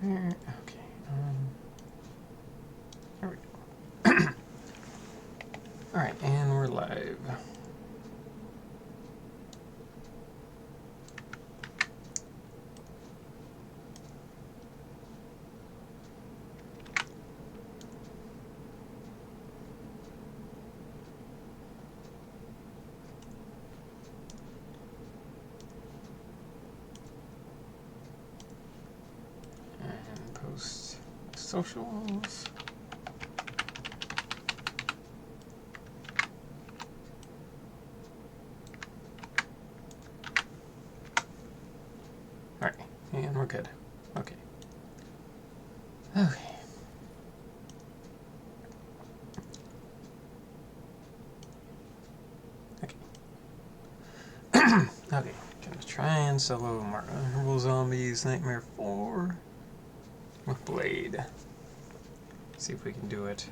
Where? Okay. There we go. Alright, and we're live. And post socials. Alright, and we're good. Okay. Okay. Okay, gonna try and solo Marvel Zombies Nightmare 4 with Blade. See if we can do it.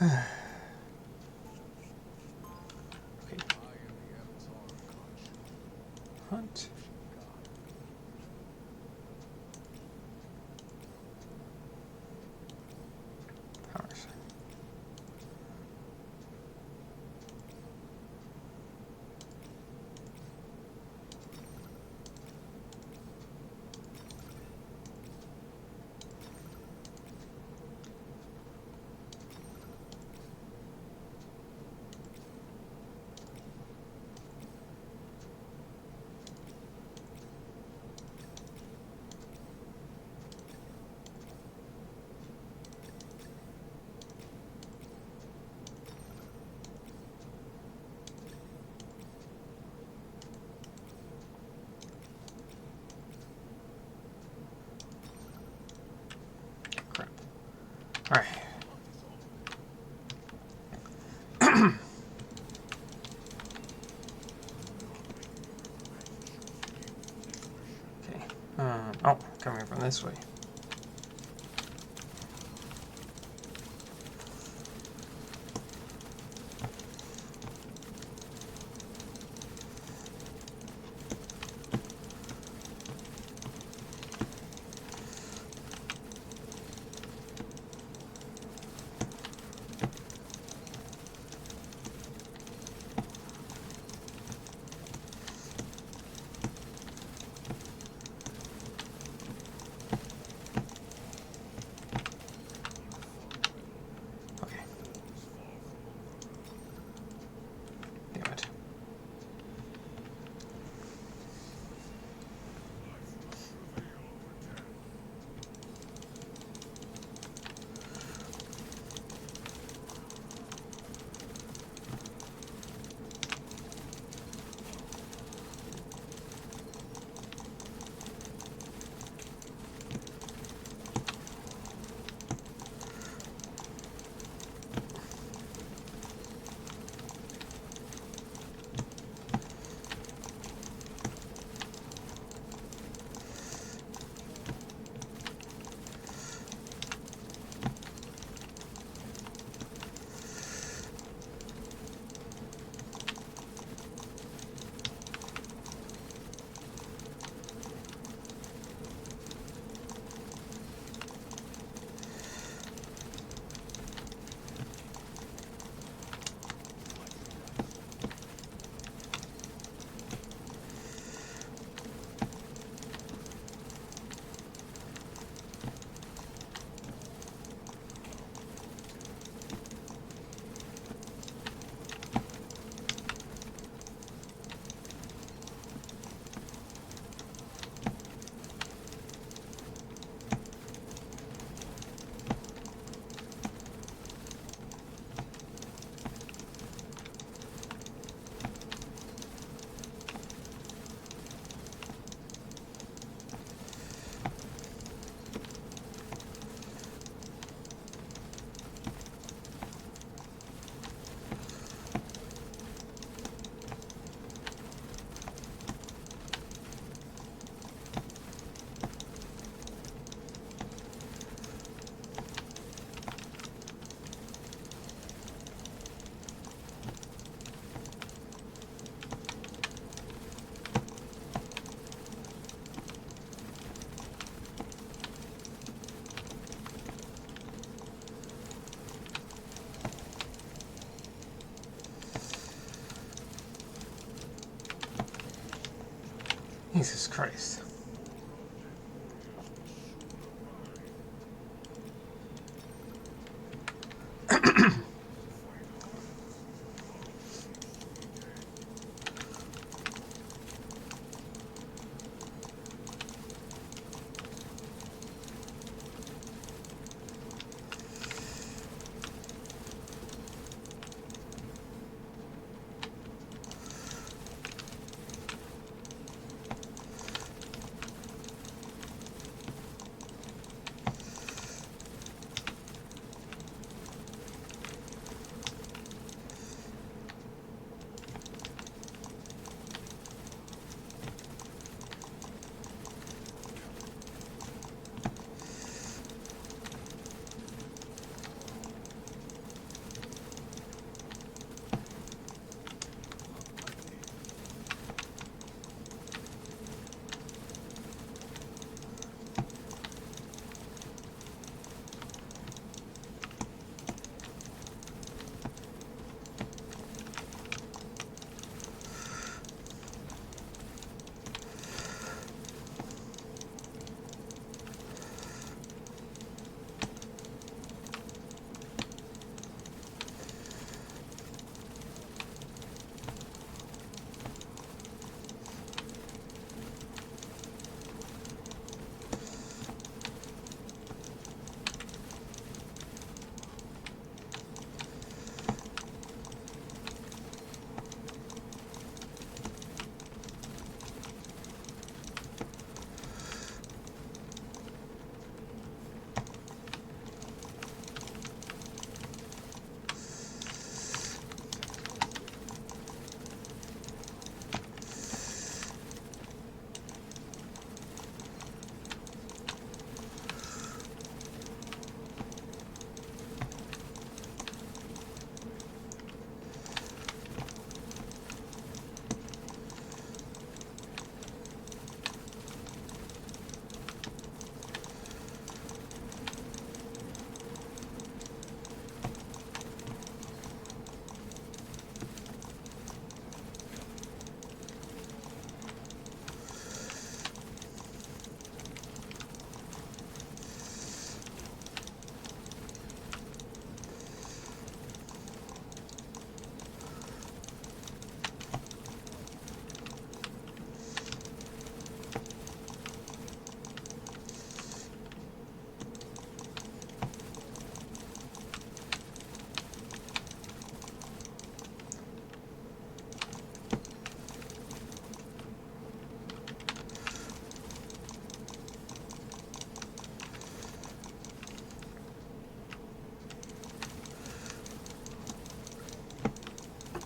Okay. Hunt. Powers. Crap. Alright. Okay. Oh, coming from this way. Jesus Christ.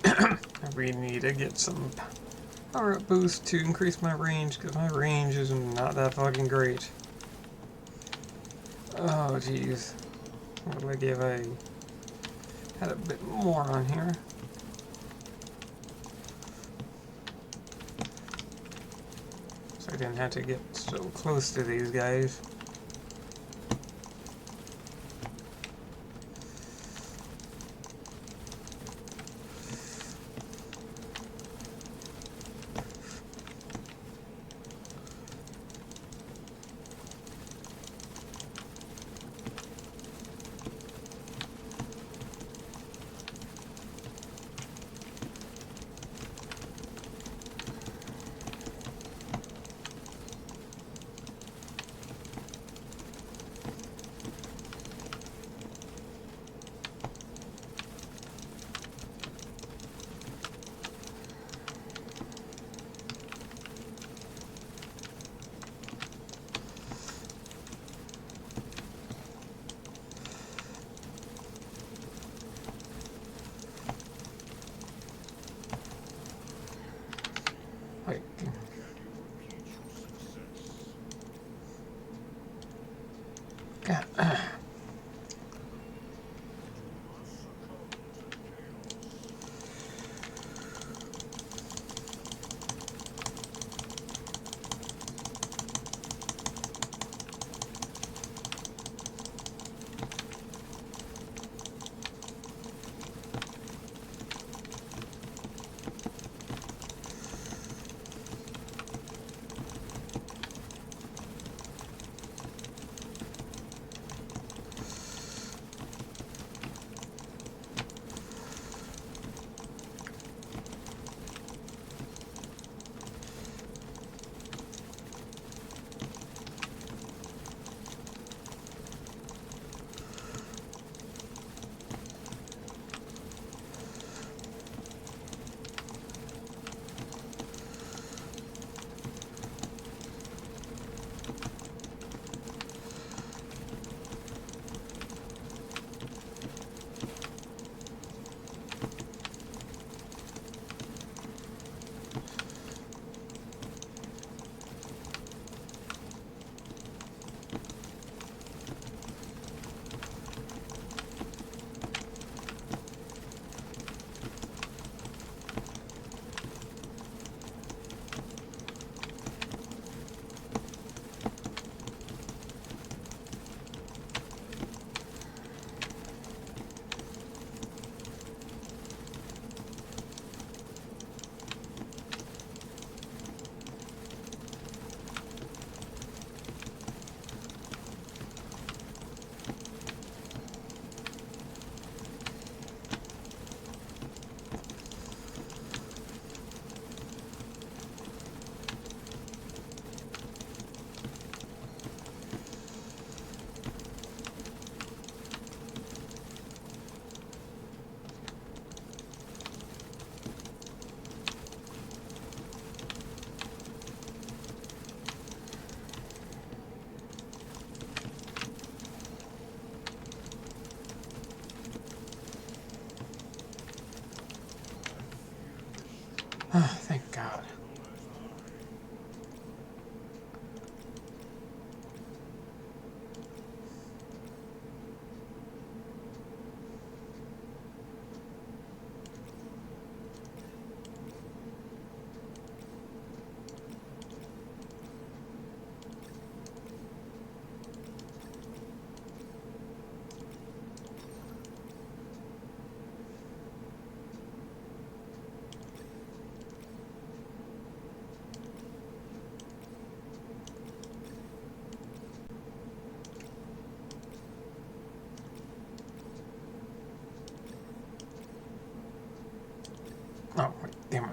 I really need to get some power up boost to increase my range, because my range is not that fucking great. Oh jeez. Like if I had a bit more on here. So I didn't have to get so close to these guys. Wait. God.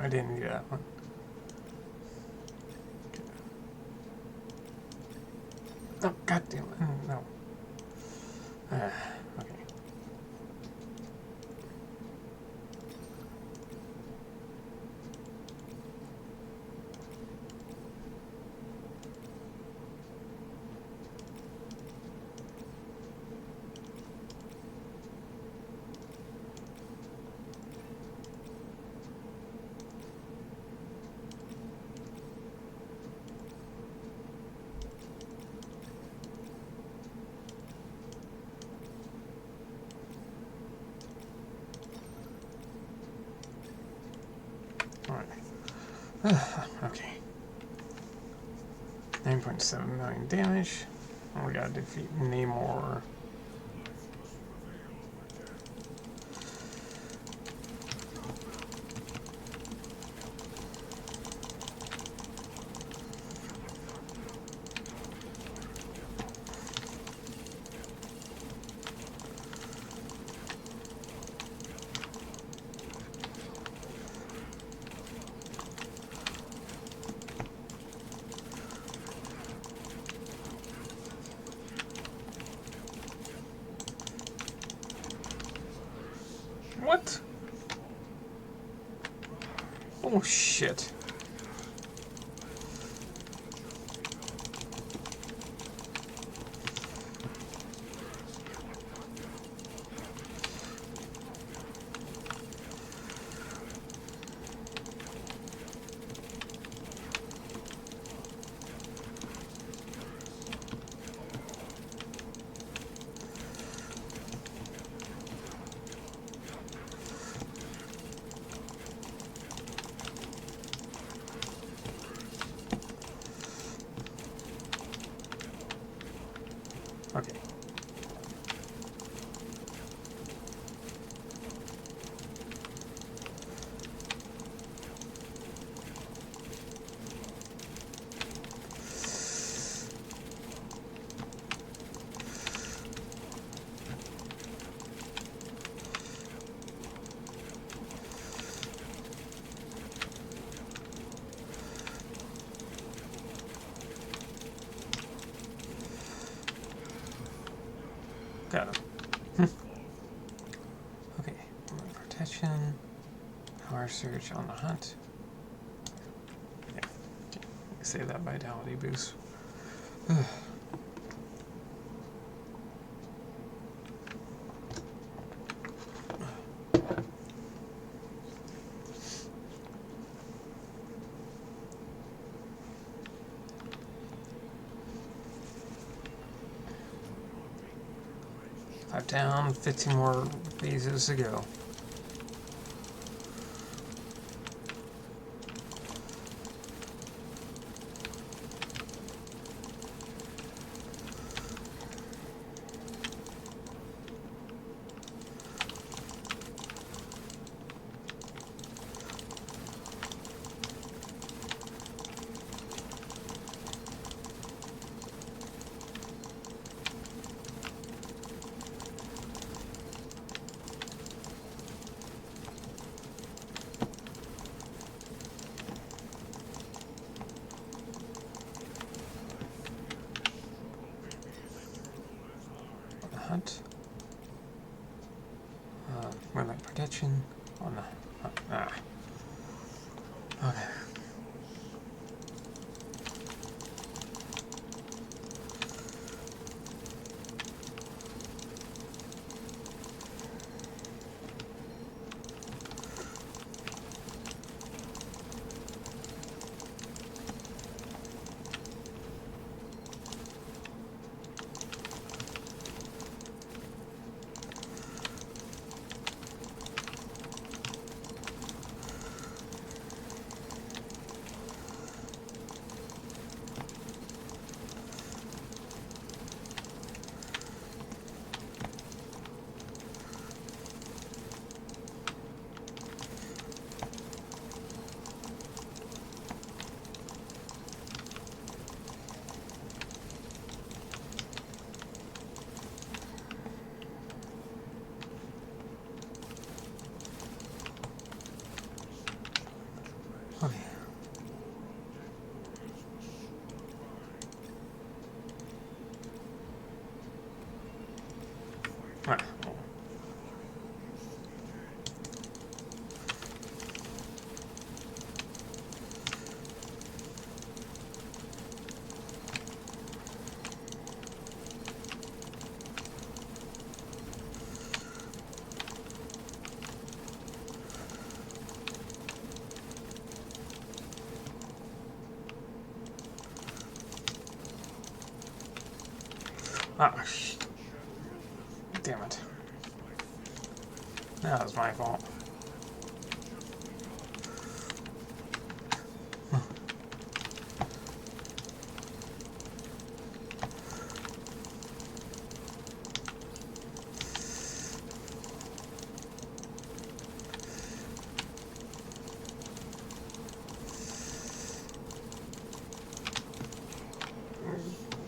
I didn't do that one. Oh, God damn it. No. Okay. Okay. 9.7 million damage. We gotta defeat Namor. What? Oh shit. Okay. Got him. Okay. Protection. Power surge on the hunt. Yeah. Okay. Save that vitality boost. 5 down, 15 more phases to go. Hunt. Red light protection on the Okay. Ah, ah, damn it. That was my fault.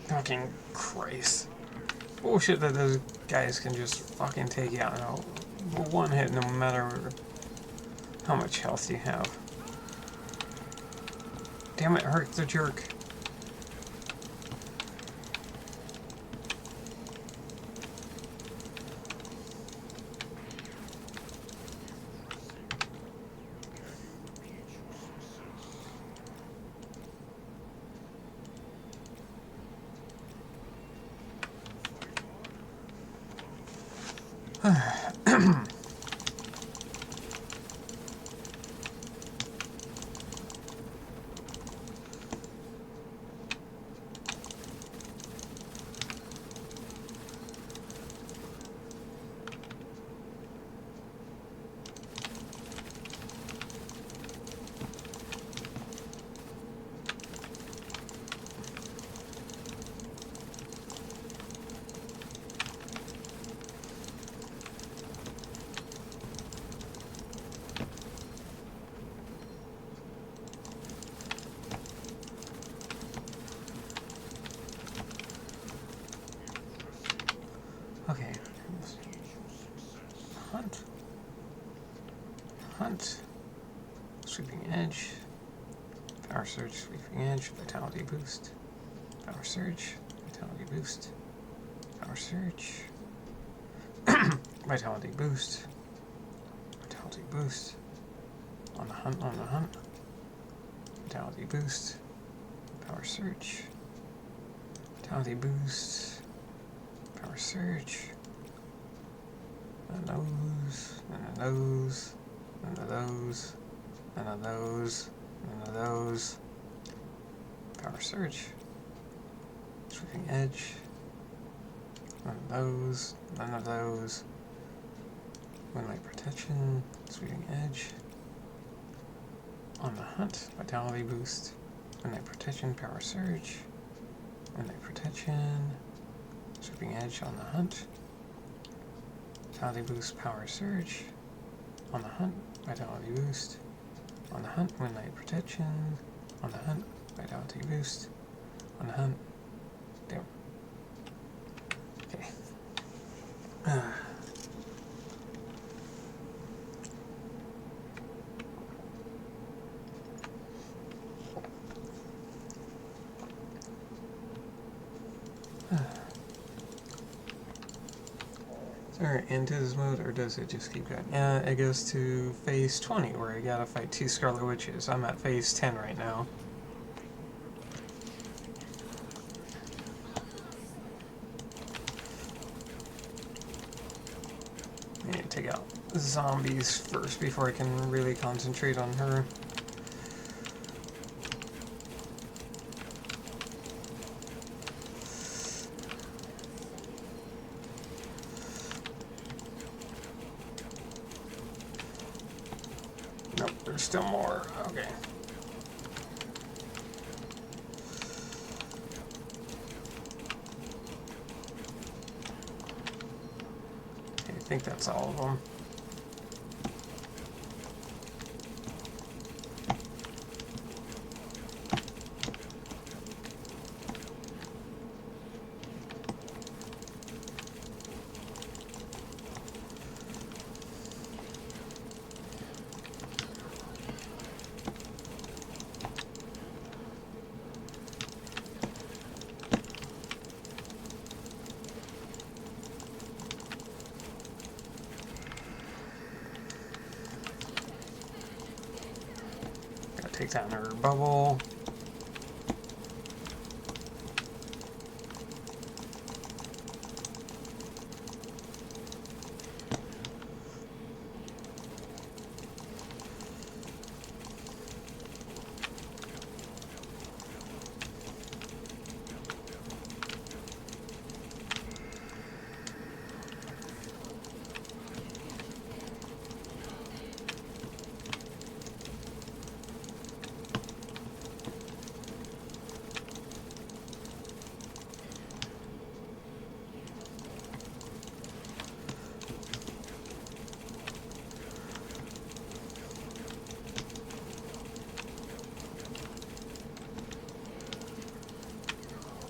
Fucking Christ. Bullshit that those guys can just fucking take you out in one hit no matter how much health you have. Damn it, hurt the jerk. Okay. Hunt. Sweeping edge. Power surge, sweeping edge, vitality boost. Power surge, vitality boost. Power surge. Vitality boost. Vitality boost. On the hunt, on the hunt. Vitality boost. Power surge. Vitality boost. Power surge. And those, and those, and those, and those, and those. Power surge. Sweeping edge. None of those, none of those. Moonlight protection, sweeping edge. On the hunt, vitality boost. Moonlight protection, power surge. Moonlight protection. Sweeping edge on the hunt. Vitality boost, power surge. On the hunt, vitality boost. On the hunt, moonlight protection. On the hunt, vitality boost. On the hunt. Damn. Okay. Alright, into this mode, or does it just keep going? It goes to phase 20, where you gotta fight 2 Scarlet Witches. I'm at phase 10 right now. I need to take out zombies first before I can really concentrate on her. Nope, there's still more. Okay. I think that's all of them. Take down her bubble.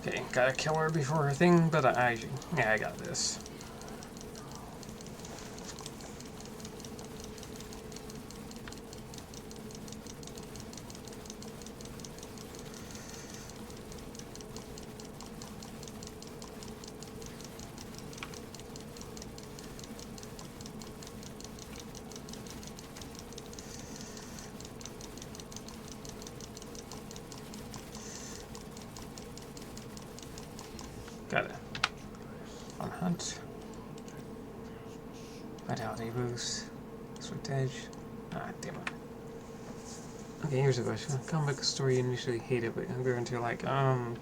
Okay, gotta kill her before her thing, but yeah, I got this. Got it. On hunt. Vitality boost. Swift edge. Ah, damn it. Okay, here's a question. Comic book story, you initially hate it, but I'm going to like, I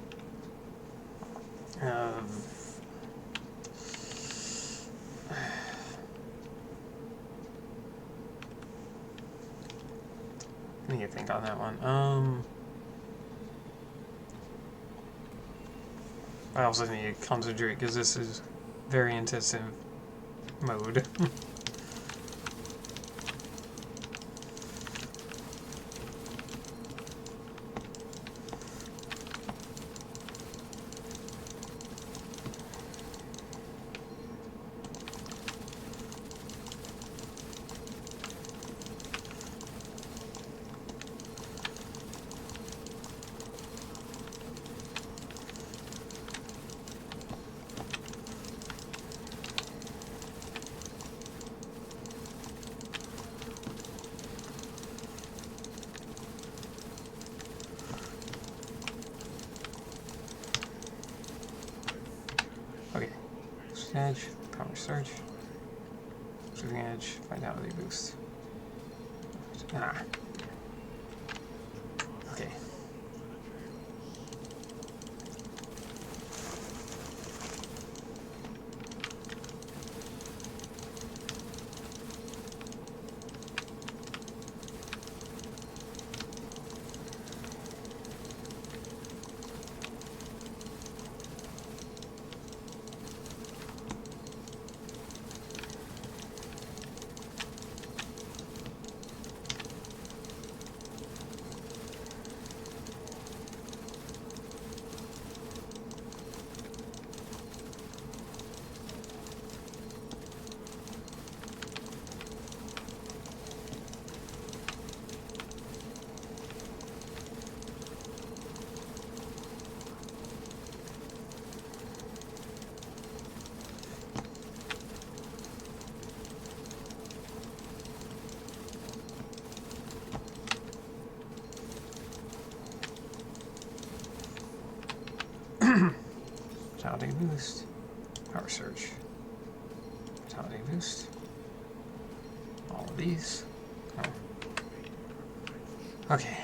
need to think on that one. I also need to concentrate because this is very intensive mode. Okay, edge, power surge, shooting edge, vitality boost. Ah. Okay. Vitality boost, power surge, vitality boost, all of these. Oh. Okay.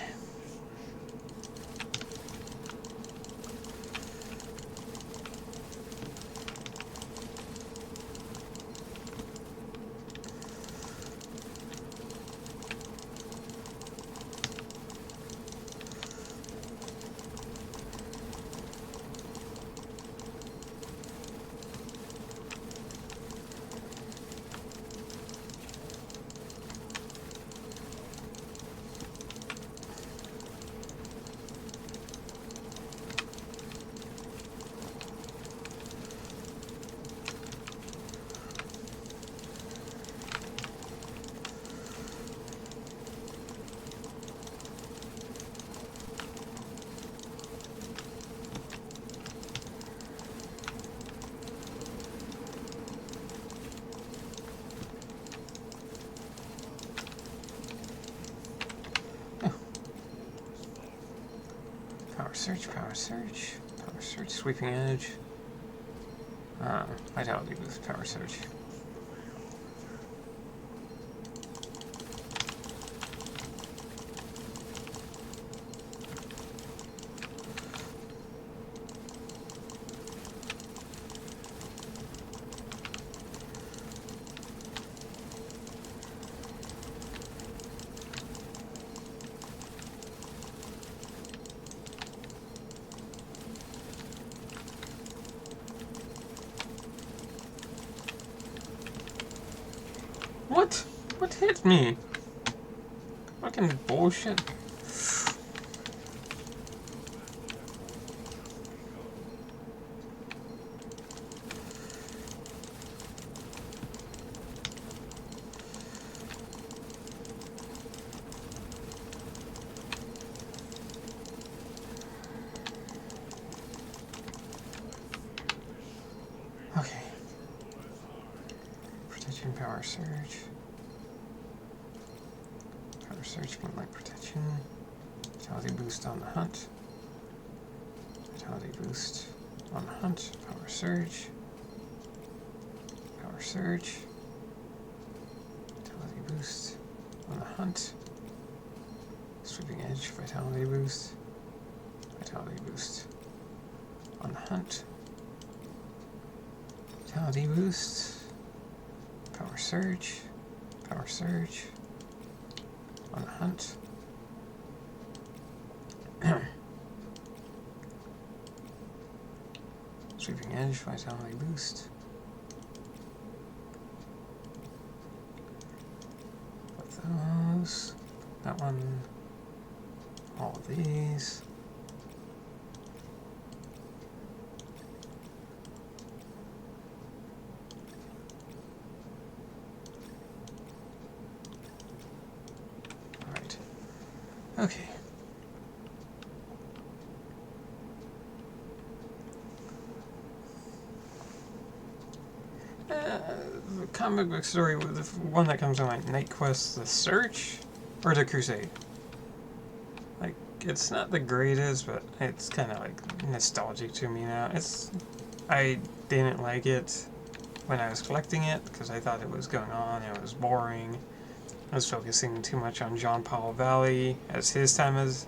power surge, sweeping edge. Vitality boost, power surge. What? What hit me? Fucking bullshit. Okay. Protection, power surge. Power surge, moonlight protection. Vitality boost on the hunt. Vitality boost on the hunt. Power surge. Power surge. Vitality boost on the hunt. Sweeping edge, vitality boost. Vitality boost on the hunt. Vitality boost. Power surge. Power surge on the hunt. Sweeping edge, vitality boost. Put those. That one. All of these. Alright. Okay. The comic book story with the one that comes on like Night Quest, The Search, or The Crusade. Like, it's not the greatest, but it's kind of like nostalgic to me now. I didn't like it when I was collecting it because I thought it was going on, it was boring. I was focusing too much on John Paul Valley as his time as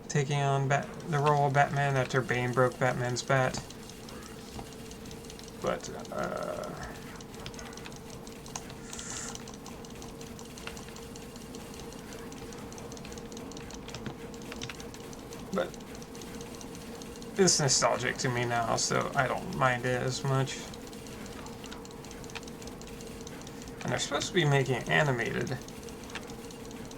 taking on the role of Batman after Bane broke Batman's bat. But, it's nostalgic to me now, so I don't mind it as much. And they're supposed to be making an animated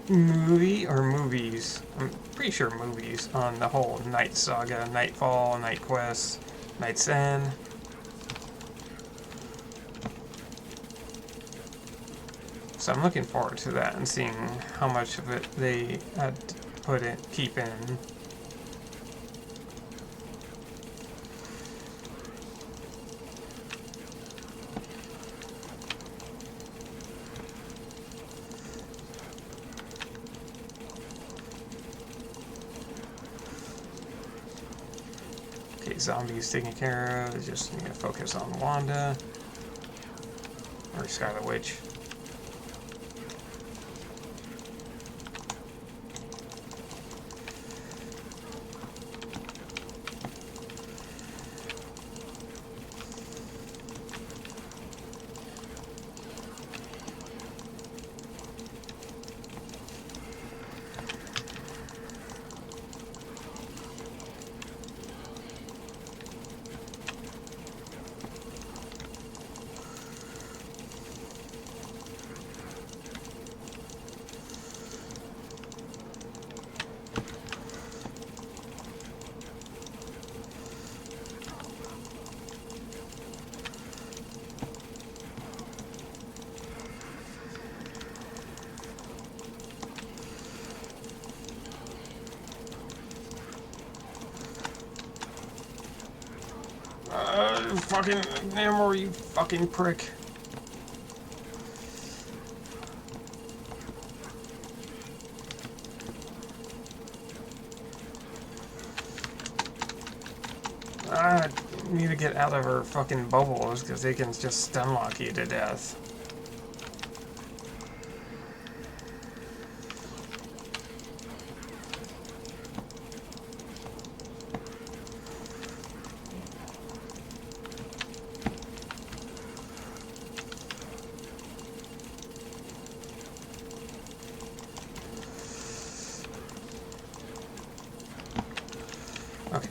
movie, or movies, I'm pretty sure movies, on the whole Night Saga, Nightfall, Night Quest, Night's End. So I'm looking forward to that and seeing how much of it they keep in. Okay, zombies taken care of. Just need to focus on Wanda or Scarlet Witch. Fucking Namor, you fucking prick. need to get out of her fucking bubbles because they can just stun lock you to death. Okay.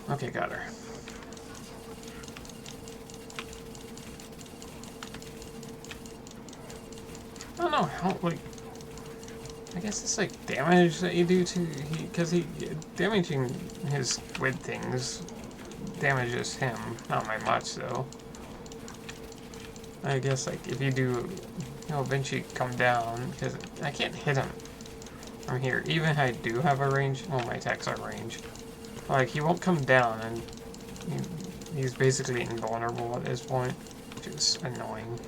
Okay, got her. I don't know how, like, I guess it's like damage that you do to, because damaging his squid things damages him, not by much though. I guess like if you do, he'll eventually come down, because I can't hit him from here, even if I do have a range, well my attacks are range. Like, he won't come down, and he's basically invulnerable at this point, which is annoying.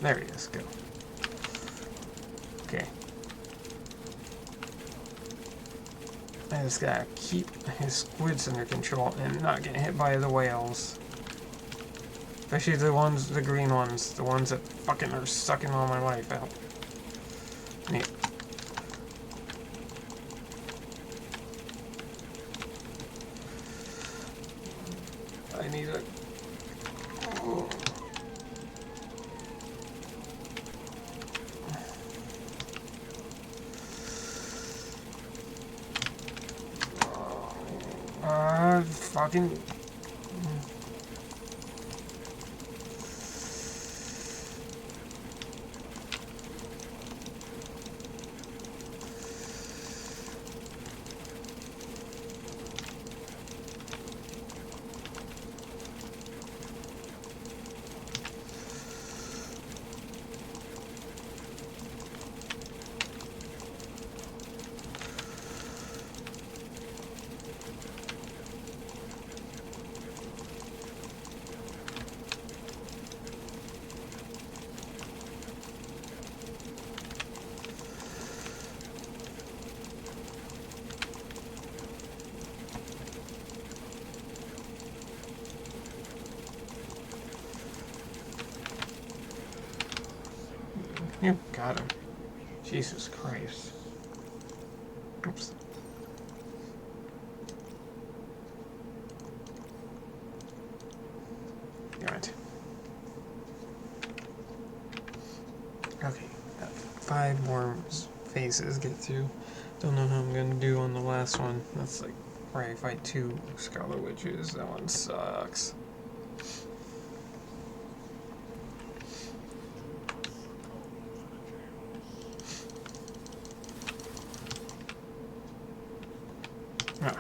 There he is, go. Okay. I just gotta keep his squids under control and not get hit by the whales. Especially the green ones, the ones that fucking are sucking all my life out. Neat. I need a... Oh. Fucking... You got him. Jesus Christ. Oops. Damn it. Okay, got 5 more phases to get through. Don't know how I'm gonna do on the last one. That's like where I fight 2 Scarlet Witches. That one sucks. Ah.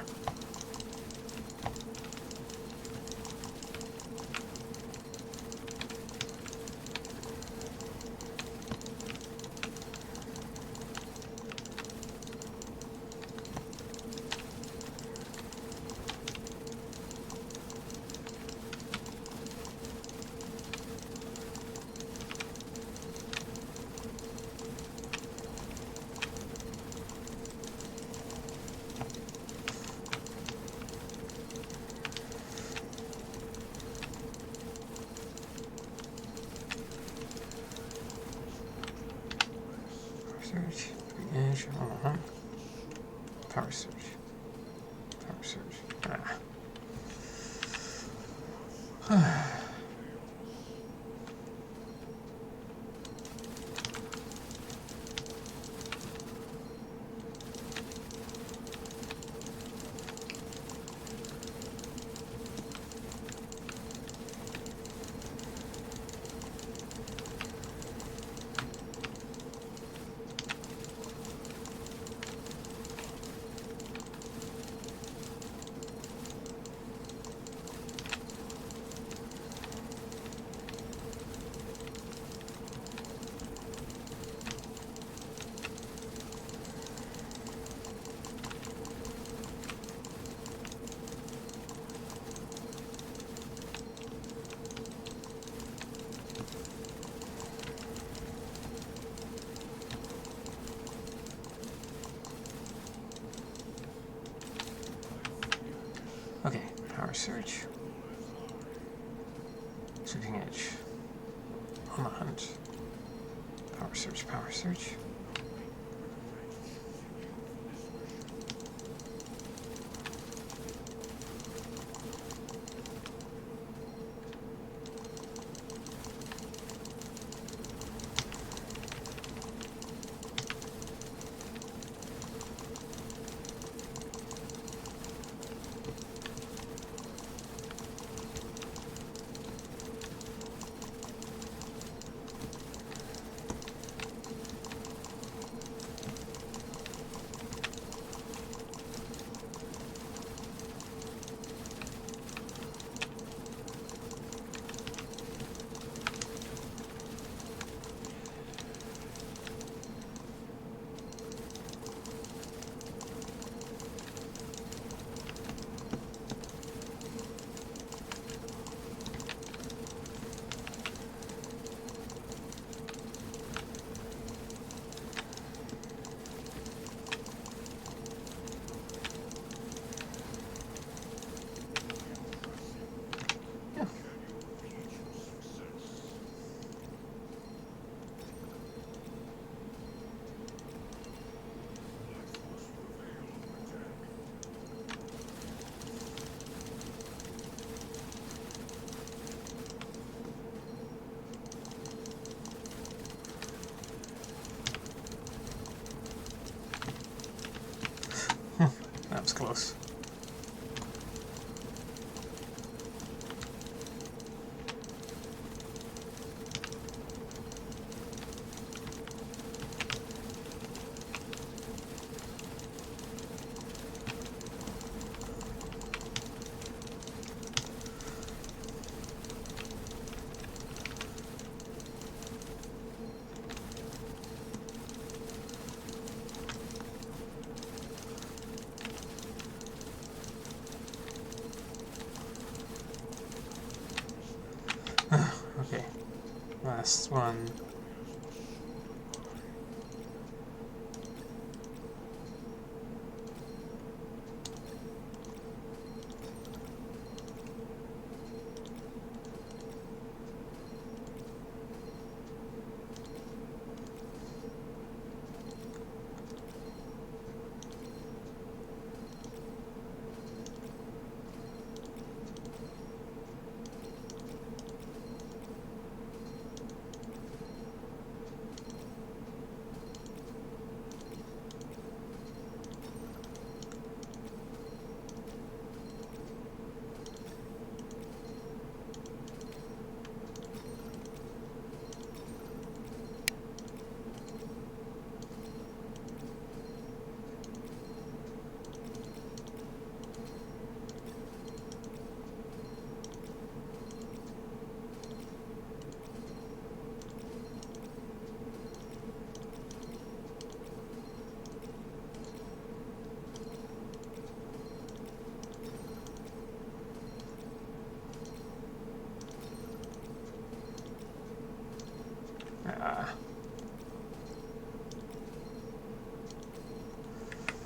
Search. Edge on the hunt. Power search. Power search. Ah. Surge. Sweeping Edge. On the hunt. Power Surge, Power Surge. That was close. Okay, last one.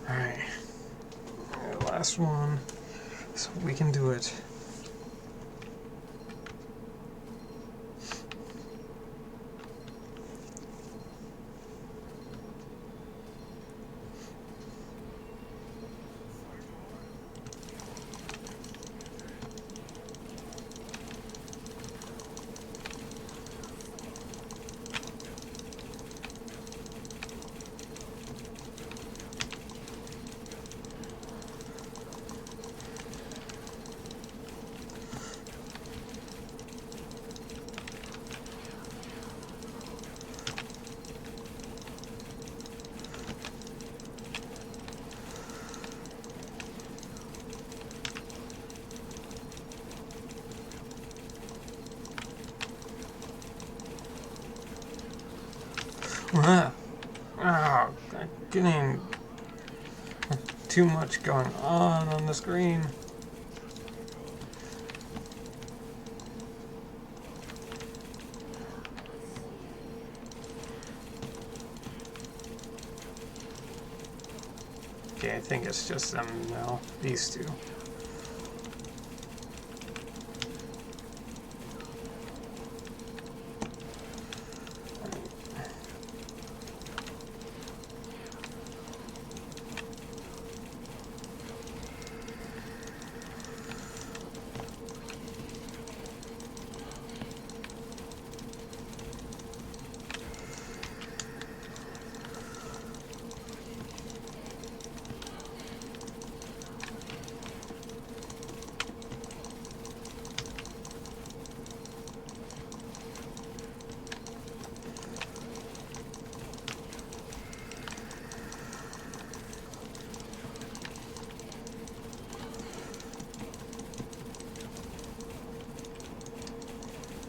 Alright. Last one. So we can do it. Oh, getting too much going on the screen. Okay, I think it's just them now, these two.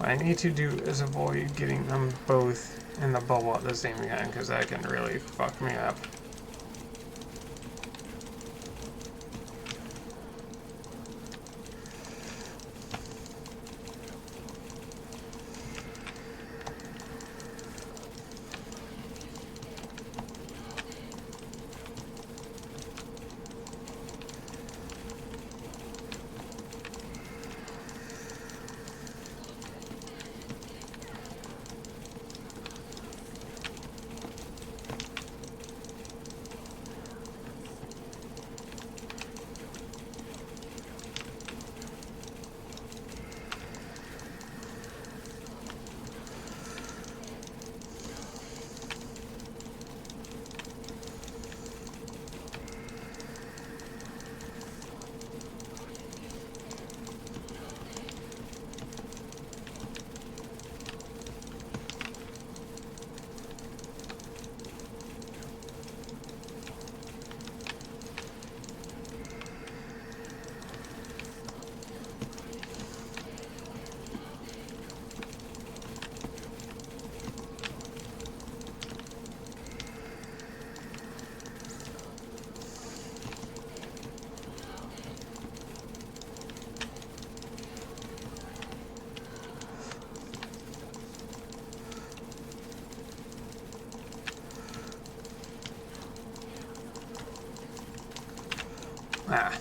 What I need to do is avoid getting them both in the bubble at the same time, because that can really fuck me up. Ah.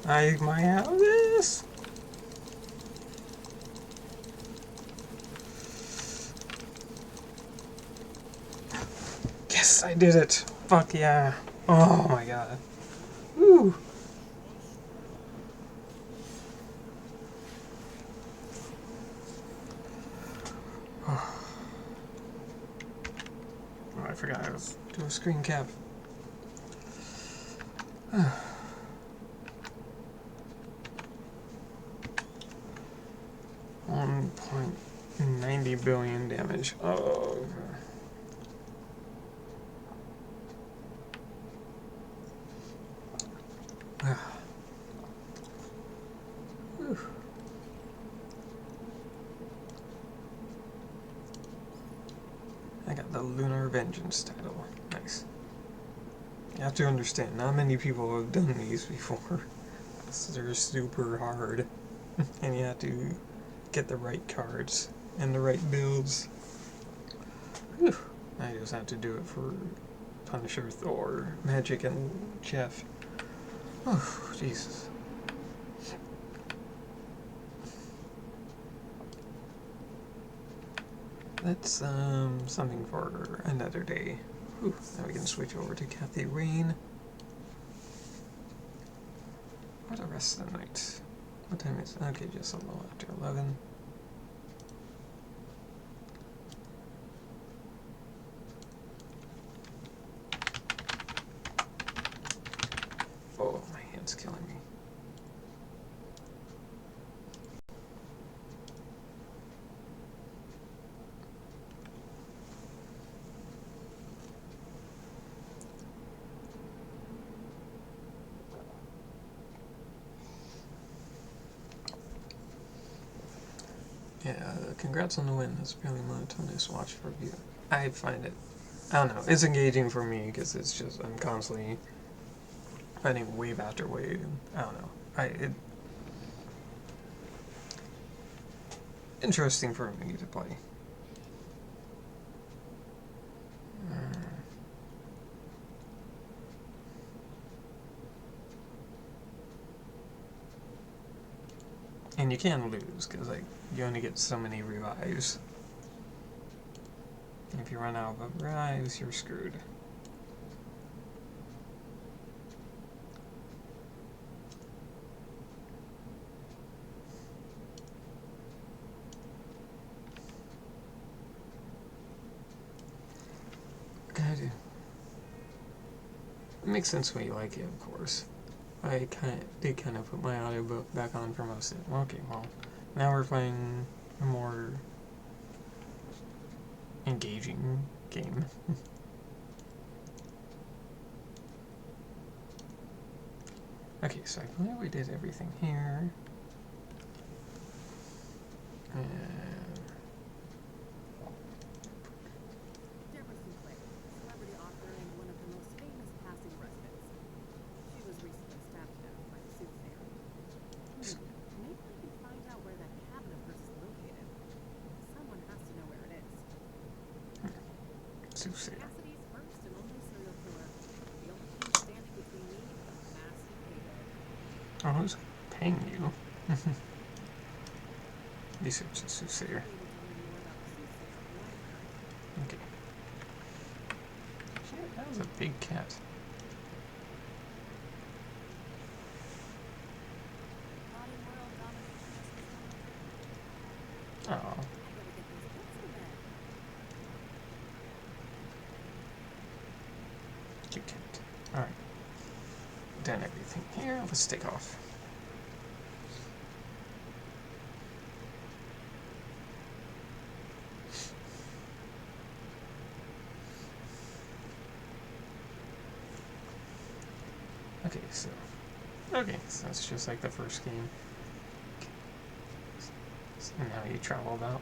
I might have this. Yes, I did it. Fuck yeah. Oh my god. Woo. Oh, I forgot I was doing a screen cap. 1.90 billion damage. Oh. I got the Lunar Vengeance title. Nice. You have to understand, not many people have done these before. They're super hard. And you have to get the right cards and the right builds. Whew. I just have to do it for Punisher, Thor, Magic, and Jeff. Oh, Jesus. That's something for another day. Whew. Now we can switch over to Kathy Rain. For the rest of the night. What time is it? Okay, just a little after 11. Oh, my hand's killing me. Yeah, congrats on the win. That's really monotonous watch for you. I find it, I don't know, it's engaging for me because it's just, I'm constantly fighting wave after wave. And I don't know. Interesting for me to play. And you can lose, because like, you only get so many revives. If you run out of revives, you're screwed. Kind of. It makes sense when you like it, of course. I did kind of put my audiobook back on for most of it. Okay, well, now we're playing a more engaging game. Okay, so I believe we did everything here. Deborah Sinclair, celebrity author and one of the most famous passing residents. She was recently stabbed to death by a soothsayer. Maybe I can find out where that cabin of hers is located. Someone has to know where it is. Soothsayer. Cassidy's first and only serial killer. The only thing standing between me and a massive payday. Oh, who's paying you? Research the soothsayer. Able to learn more about the soothsayer at the library. Okay. Shit, that was a big cat. Modern world domination is coming. Oh, I better get those books to bed. cute cat. Alright. Done everything here. Let's take off. Okay, so that's just like the first game. And now you travel about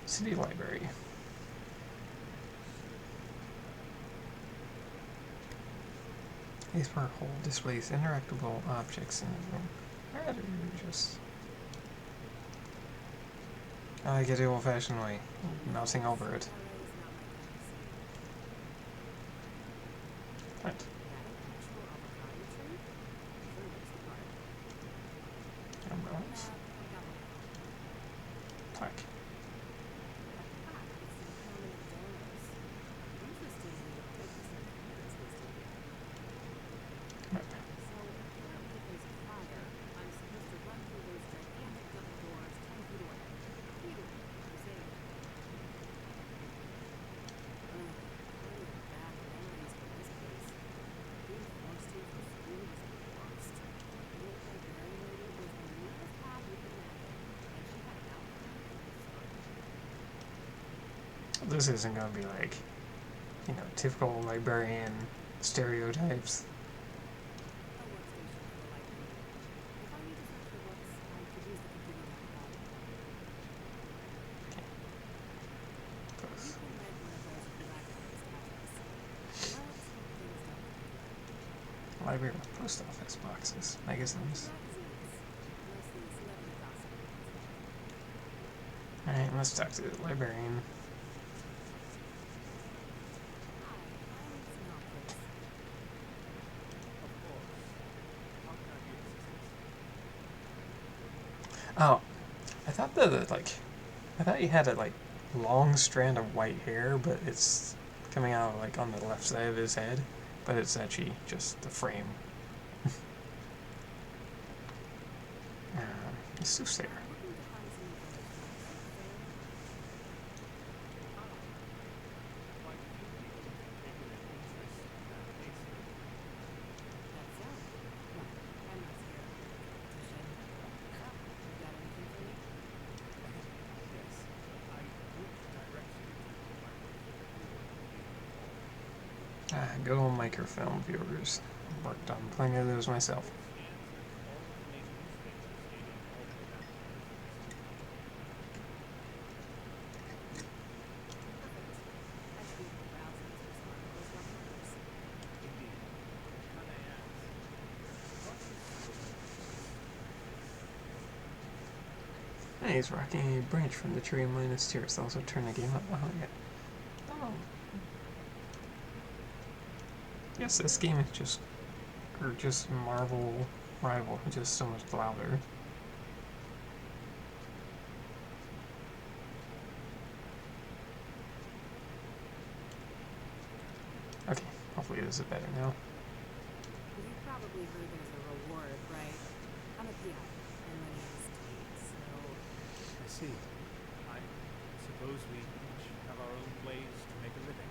City Library. These part hole displays interactable objects in the room. Rather just I get the old-fashioned way, mousing over it. What? Umbrellas? Plaque. Map. This isn't going to be like, you know, typical librarian stereotypes. Library with post office boxes, magazines. Alright, let's talk to the librarian. Oh, I thought I thought you had a long strand of white hair, but it's coming out like on the left side of his head, but it's actually just the frame. The soothsayer. Good old microfilm viewers. Worked on plenty of those myself. Hey, he's rocking a branch from the tree minus tears. Also turn the game up. Oh, yeah. Oh. Yes, this game is just Marvel Rival, just so much louder. Okay, hopefully this is better now. You probably heard there's a reward, right? I'm a PI, and my name is Tate, so... I see. I suppose we each have our own ways to make a living.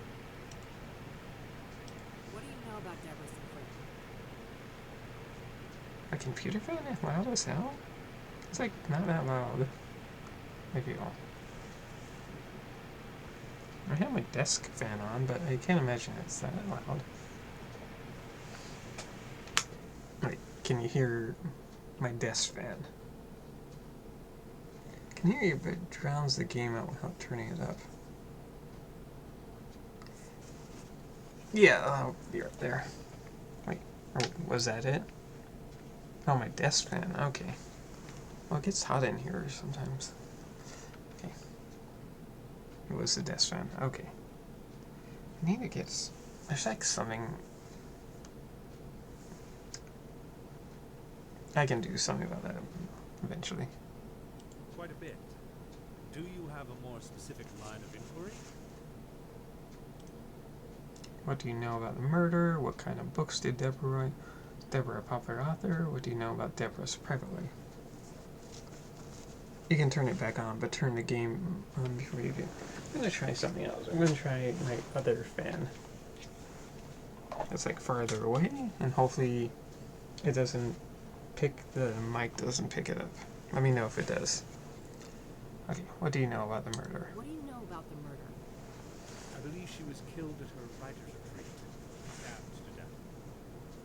Deborah Sinclair. A computer fan is loud as hell? It's like not that loud. Maybe I'll. I have my desk fan on, but I can't imagine it's that loud. Wait, can you hear my desk fan? I can hear you, but it drowns the game out without turning it up. Yeah, I'll be right there. Wait, oh, was that it? Oh, my desk fan, okay. Well, it gets hot in here sometimes. Okay. It was the desk fan, okay. I need to get... There's like something... I can do something about that eventually. Quite a bit. Do you have a more specific line of inquiry? What do you know about the murder? What kind of books did Deborah write? Deborah a popular author? What do you know about Deborah's private life? You can turn it back on, but turn the game on before you do. I'm gonna try something else. I'm gonna try my other fan. It's like farther away, and hopefully it doesn't pick, the mic doesn't pick it up. Let me know if it does. Okay, what do you know about the murder? What do you know about the murder? I believe she was killed at her writer's retreat, stabbed to death.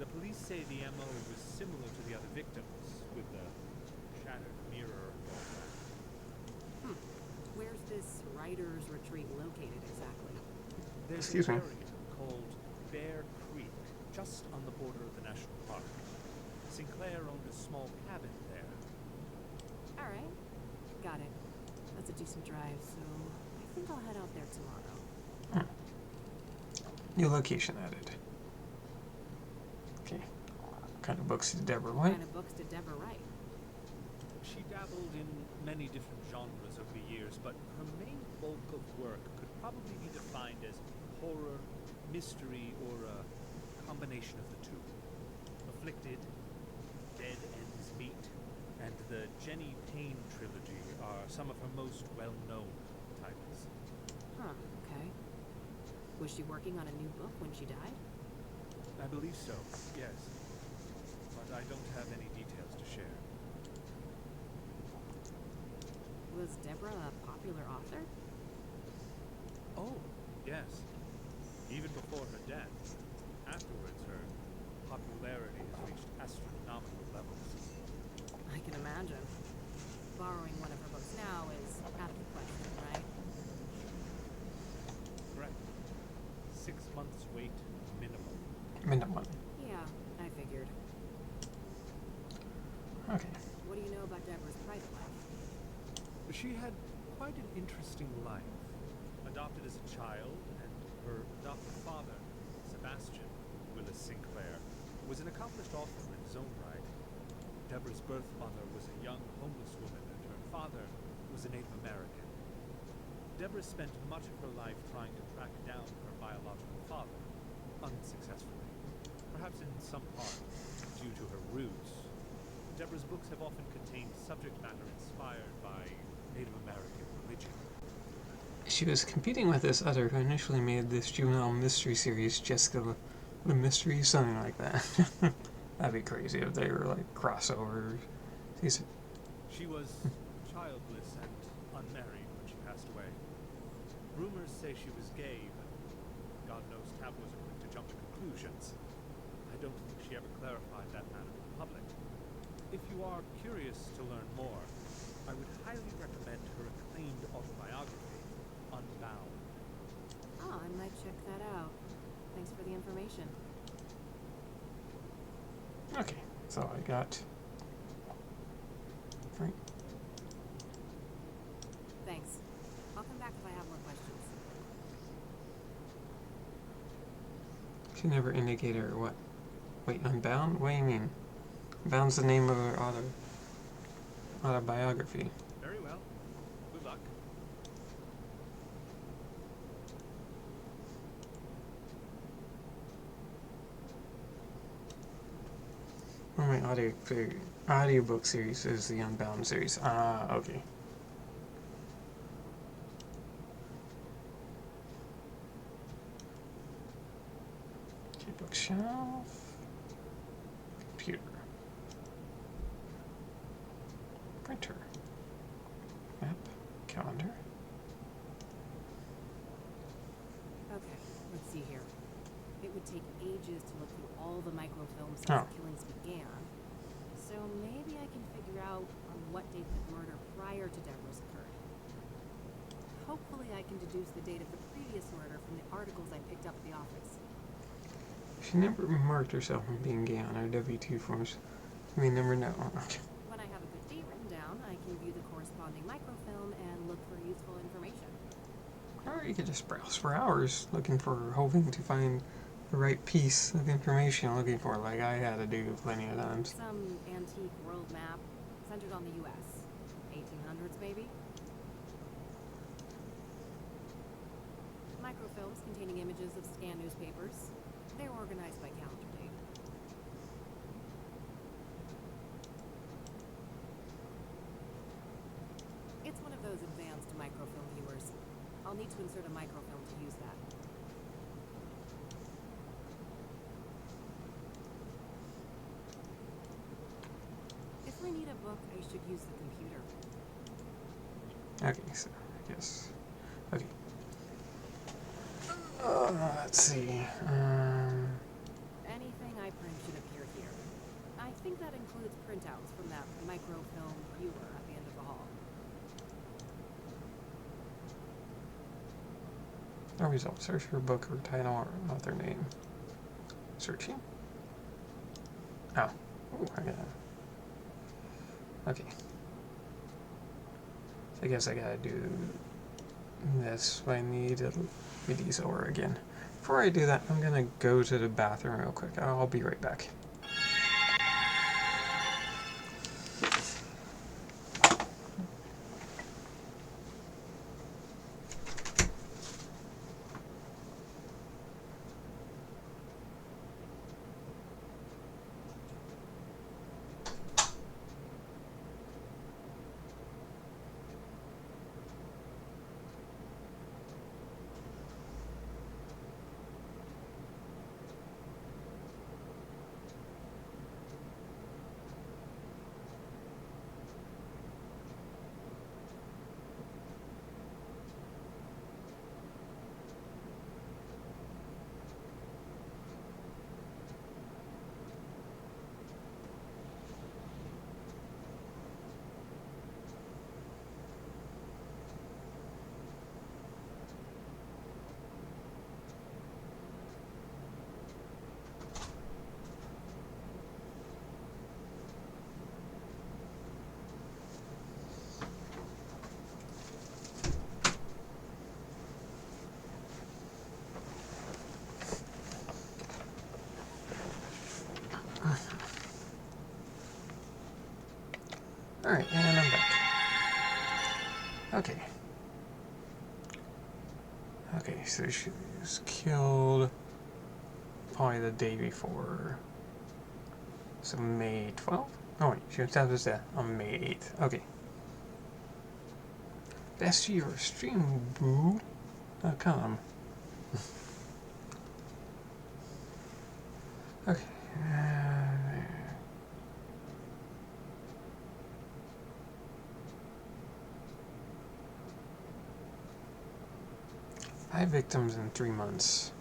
The police say the MO was similar to the other victims, with the shattered mirror and all that. Where's this writer's retreat located exactly? There's Excuse me. an area called Bear Creek, just on the border of the national park. Sinclair owned a small cabin there. All right, got it. That's a decent drive, so I think I'll head out there tomorrow. New location added. Okay. What kind of books did Deborah What write? kind of books did Deborah write? She dabbled in many different genres over the years, but her main bulk of work could probably be defined as horror, mystery, or a combination of the two. Afflicted, Dead Ends Meet, and the Jenny Payne trilogy are some of her most well-known titles. Huh, okay. Was she working on a new book when she died? I believe so, yes. But I don't have any details to share. Was Deborah a popular author? Oh, yes. Even before her death. Afterwards, her popularity has reached astronomical levels. I can imagine. Borrowing one of her books now is out of the question, right? Correct. 6 months wait minimum. Minimum. Yeah, I figured. Okay. What do you know about Deborah's private life? She had quite an interesting life. Adopted as a child, and her adopted father, Sebastian Willis Sinclair, was an accomplished author in his own right. Deborah's birth mother was a young homeless woman, and her father was a Native American. Deborah spent much of her life trying to track down her biological father, unsuccessfully. Perhaps in some part due to her roots. Deborah's books have often contained subject matter inspired by Native American religion. She was competing with this other who initially made this juvenile mystery series, Jessica the Mystery, something like that. That'd be crazy if they were like crossovers. These. She was childless and unmarried when she passed away. Rumors say she was gay, but God knows tabloids are quick to jump to conclusions. I don't think she ever clarified that matter to the public. If you are curious to learn more, I would highly recommend her acclaimed autobiography, Unbound. Oh, I might check that out. Thanks for the information. Okay, so I got. Right. Thanks. I'll come back if I have more questions. She never indicated or what? Wait, Unbound? What do you mean? Unbound's the name of her autobiography. Very well. Good luck. One of my audiobook series is the Unbound series. Ah, okay. Okay, bookshelf. Computer. Printer. Map. Calendar. Okay, let's see here. It would take ages to look through all the microfilms since Oh. the killings began. So maybe I can figure out on what date the murder prior to Deborah's occurred. Hopefully I can deduce the date of the previous murder from the articles I picked up at the office. She never marked herself on being gay on her W-2 forms. I mean, never know. Okay. When I have a good date written down, I can view the corresponding microfilm and look for useful information. Or you could just browse for hours hoping to find the right piece of information I'm looking for, like I had to do plenty of times. Some antique world map centered on the U.S. 1800s, maybe? Microfilms containing images of scanned newspapers. They're organized by calendar date. It's one of those advanced microfilm viewers. I'll need to insert a microfilm to use that. If we need a book, I should use the computer. Okay, so I guess. Okay. Let's see. Anything I print should appear here. I think that includes printouts from that microfilm viewer at the end of the hall. No result. Search for book or title or author name. Searching. Oh. Ooh, I gotta. Okay. So I guess I gotta do this. I need to read these over again. Before I do that, I'm gonna go to the bathroom real quick. I'll be right back. Alright, and I'm back. Okay. Okay, so she was killed probably the day before. So May 12th? Oh wait, she was dead on May 8th. Okay. Best view or stream boo.com. Okay. 5 victims in 3 months.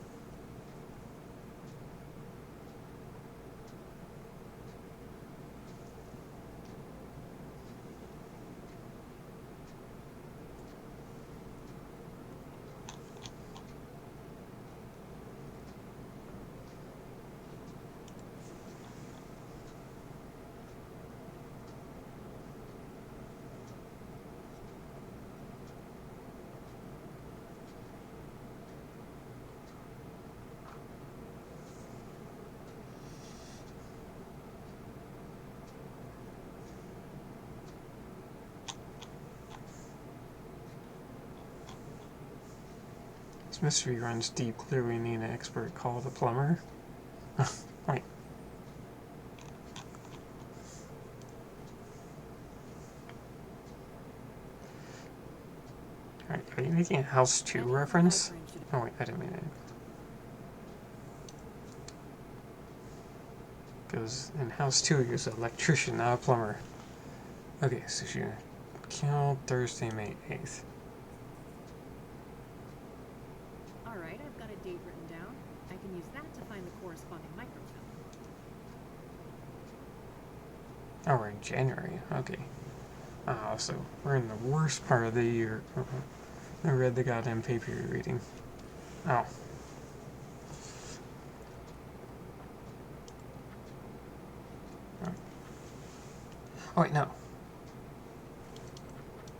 This mystery runs deep. Clearly need an expert. Call the plumber. Right. Alright, are you making a House 2 reference? Oh wait, I didn't mean it. Because in House 2, he was an electrician, not a plumber. Okay, so she killed Thursday, May 8th. Alright, I've got a date written down. I can use that to find the corresponding microfilm. Oh, we're in January. Okay. Oh, so we're in the worst part of the year. I read the goddamn paper you're reading. Oh. Oh, wait, no.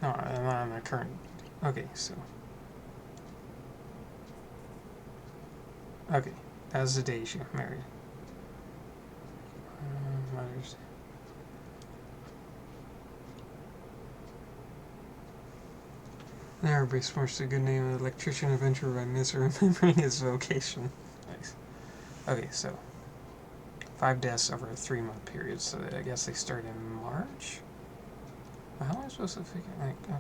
No, I'm not on the current. Okay, so. Okay, that was the day she got married. Mother's Day. Everybody smirks a good name of electrician adventure by misremembering his vocation. Nice. Okay, so 5 deaths over a 3-month period, so I guess they start in March? Well, how am I supposed to figure, like, okay.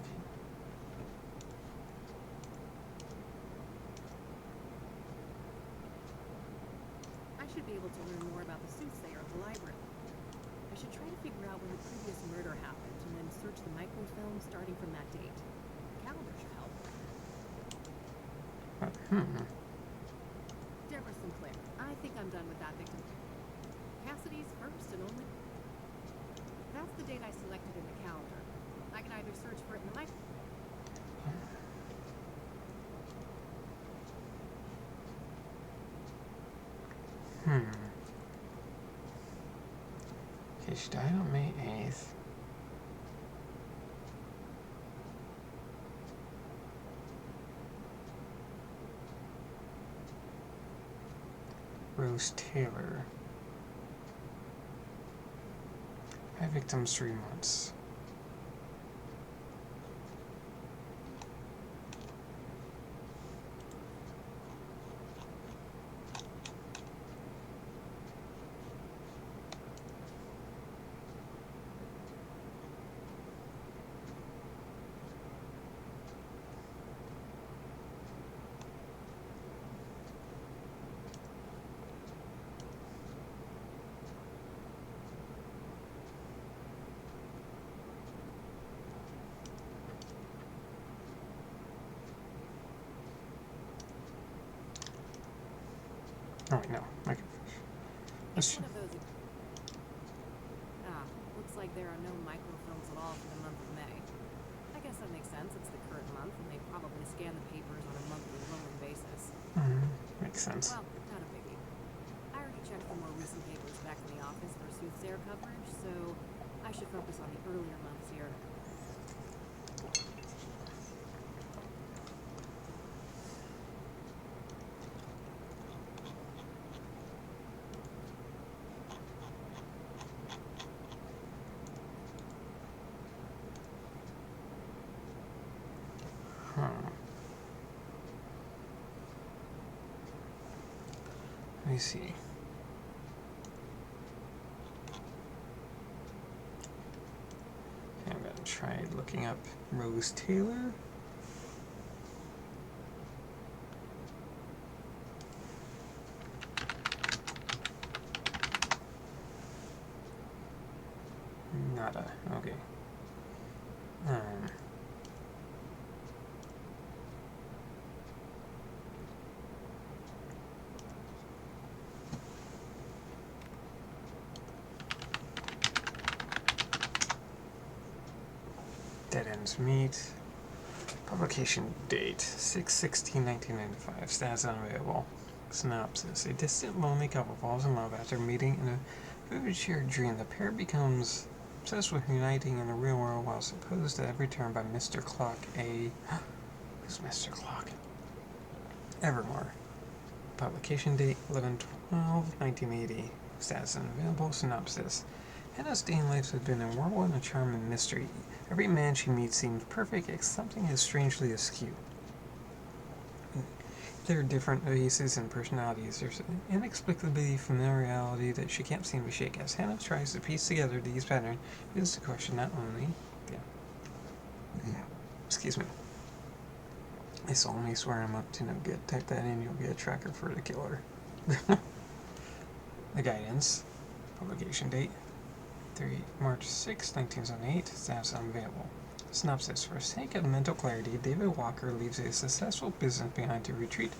I should be able to learn more about the soothsayer at the library. I should try to figure out when the previous murder happened and then search the microfilm starting from that date. The calendar should help. Deborah Sinclair. I think I'm done with that victim. Cassidy's first and only. That's the date I selected in the calendar. I can either search for it in the microfilm. Okay, she died on May 8th. Rose Taylor. 5 victims, 3 months. Oh wait, no. I can finish. It's one of those. Looks like there are no microfilms at all for the month of May. I guess that makes sense. It's the current month, and they probably scan the papers on a monthly rolling basis. Makes sense. Well, not a biggie. I already checked the more recent papers back in the office for soothsayer coverage, so I should focus on the earlier months here. Let me see. Okay, I'm gonna try looking up Rose Taylor. Nada. Okay. Dead Ends Meet. Publication date 6/16/1995. Status unavailable. Synopsis: a distant, lonely couple falls in love after meeting in a vivid shared dream. The pair becomes obsessed with uniting in the real world while opposed at every turn by Mr. Clock, who's Mr. Clock? Evermore. Publication date 11/12/1980. Status unavailable. Synopsis: Hannah's dating life has been a whirlwind of charm and mystery. Every man she meets seems perfect, yet something is strangely askew. There are different faces and personalities. There's an inexplicably familiarity that she can't seem to shake. As Hannah tries to piece together these patterns, it is a question not only... Excuse me. I solemnly swear I'm up to no good. Type that in, you'll get a tracker for the killer. The guidance. Publication date 3 March 6, 1978. Status unavailable. Synopsis. For sake of mental clarity, David Walker leaves a successful business behind to retreat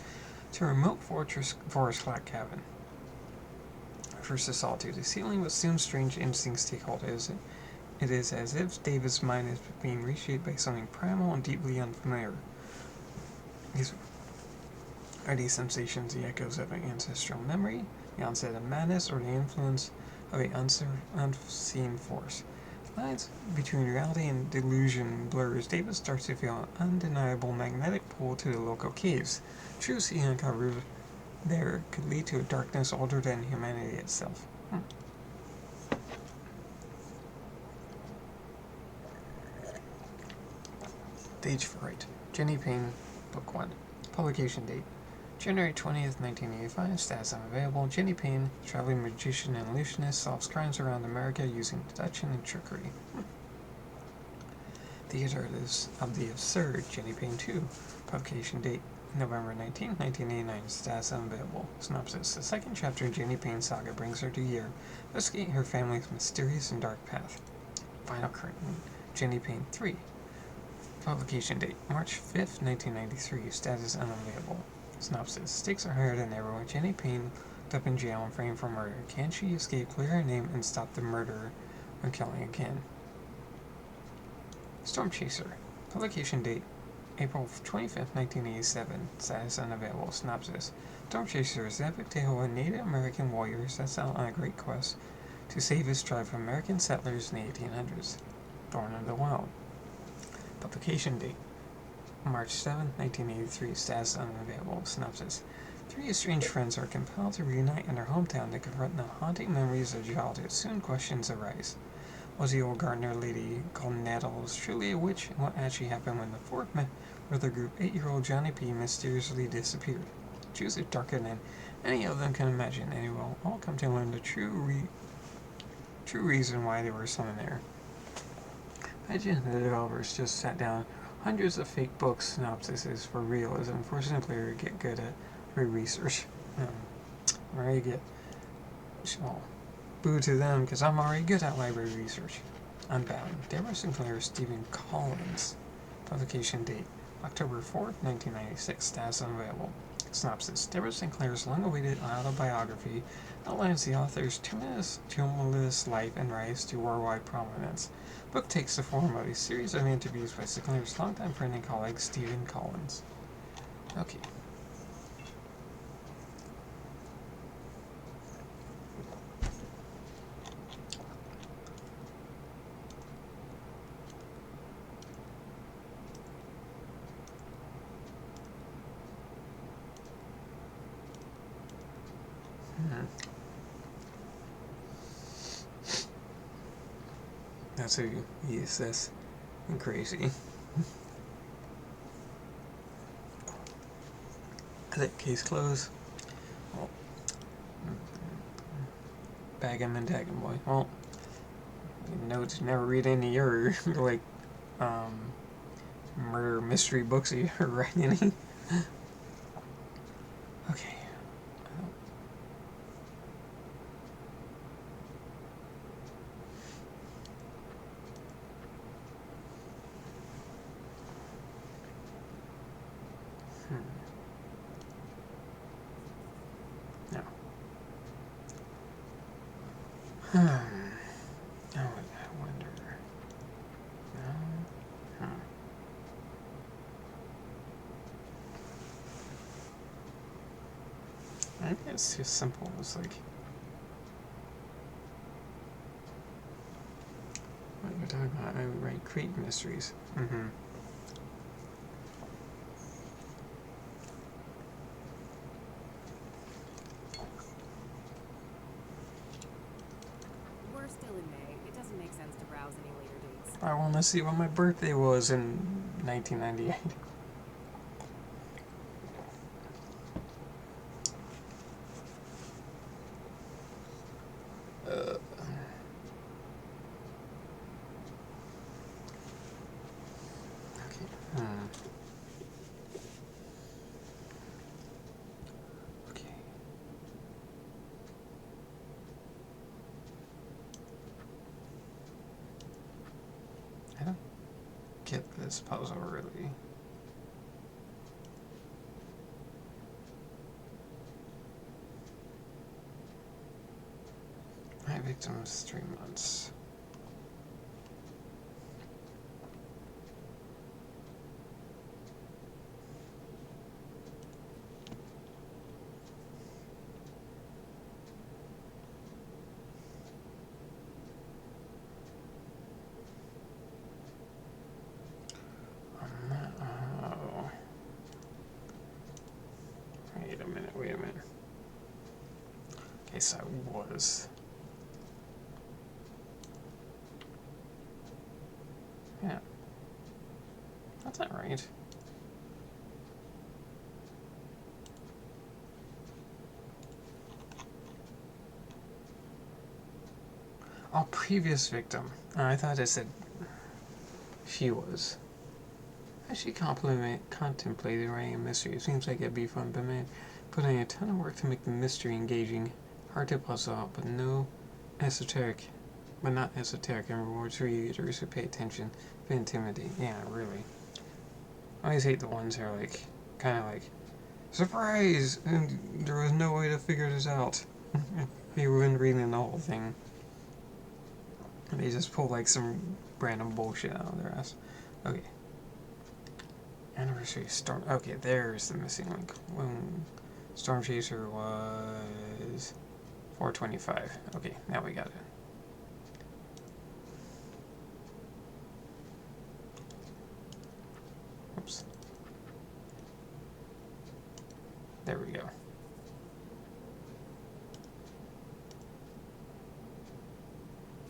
to a remote forest flat cabin. First to solitude. His healing with soon strange instincts take hold. It is as if David's mind is being reshaped by something primal and deeply unfamiliar. Are these sensations the echoes of an ancestral memory, the onset of madness, or the influence of an unseen force? Lines between reality and delusion blurs. David starts to feel an undeniable magnetic pull to the local caves. Truths he uncovered there could lead to a darkness older than humanity itself. Stage Fright. Jenny Payne, Book 1. Publication date January 20th, 1985. Status unavailable. Jenny Payne, traveling magician and illusionist, solves crimes around America using deduction and trickery. Theater of the Absurd. Jenny Payne 2. Publication date November 19, 1989. Status unavailable. Synopsis. The second chapter in Jenny Payne's saga brings her to Year, investigate her family's mysterious and dark path. Final curtain. Jenny Payne 3. Publication date March 5th, 1993. Status unavailable. Synopsis. Stakes are higher than ever with Jenny Payne up in jail and framed for murder. Can she escape, clear her name, and stop the murderer from killing again? Storm Chaser. Publication date April 25th, 1987. Status unavailable. Synopsis. Storm Chaser is the epic tale of a Native American warrior sets out on a great quest to save his tribe from American settlers in the 1800s. Dawn of the Wild. Publication date March 7, 1983. Status unavailable. Synopsis. Three estranged friends are compelled to reunite in their hometown to confront the haunting memories of childhood. Soon questions arise. Was the old gardener lady called Nettles truly a witch? And what actually happened when the fourth member of the group, 8-year-old Johnny P., mysteriously disappeared? The truth is darker than any of them can imagine, and we will all come to learn the true reason why they were summoned there. Imagine the developers just sat down hundreds of fake books synopsises for realism, forcing the player to get good at research. Already get boo to them because I'm already good at library research. Unbound. Deborah Sinclair, Stephen Collins. Publication date October 4th, 1996. Status unavailable. Synopsis. Deborah Sinclair's long-awaited autobiography outlines the author's tumultuous life and rise to worldwide prominence. The book takes the form of a series of interviews by Sinclair's longtime friend and colleague, Stephen Collins. Okay. That's who uses this. And crazy. That case closed. Well, bag him and tag him, boy. Well, note to never read any of your like murder mystery books you ever read any. Okay. No. I wonder. No. I think it's just simple. It's like what you're talking about. I write create mysteries. We're still in May. It doesn't make sense to browse any later dates. I want to see what my birthday was in 1998. this puzzle, really. My victim is 3 months. Oh. Wait a minute, wait a minute. Okay, so I was. Yeah. That's not right. Oh, previous victim. I thought it said she was. As she contemplated writing a mystery, it seems like it'd be fun, but man, putting a ton of work to make the mystery engaging, hard to puzzle out, but not esoteric and rewards readers who pay attention, but intimidate. Yeah, really. I always hate the ones that are like, kind of like, surprise! And there was no way to figure this out. You've been reading the whole thing. And they just pull like some random bullshit out of their ass. Okay. Anniversary Storm. Okay, there's the missing link. Storm Chaser was 425. Okay, now we got it. Oops. There we go.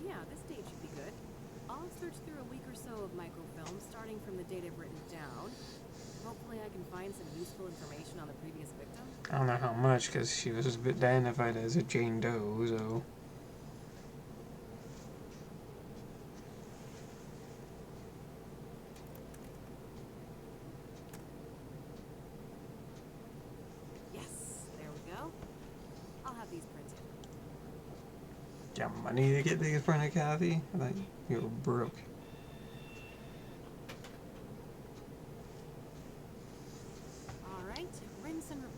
Yeah, this date should be good. I'll search through a week or so of microfilm, starting from the date I've written down. Hopefully I can find some useful information on the previous victim. I don't know how much, because she was identified as a Jane Doe, so... Yes, there we go. I'll have these printed. Got money to get these printed, Kathy? Like, you're broke. Alright, rinse and repeat.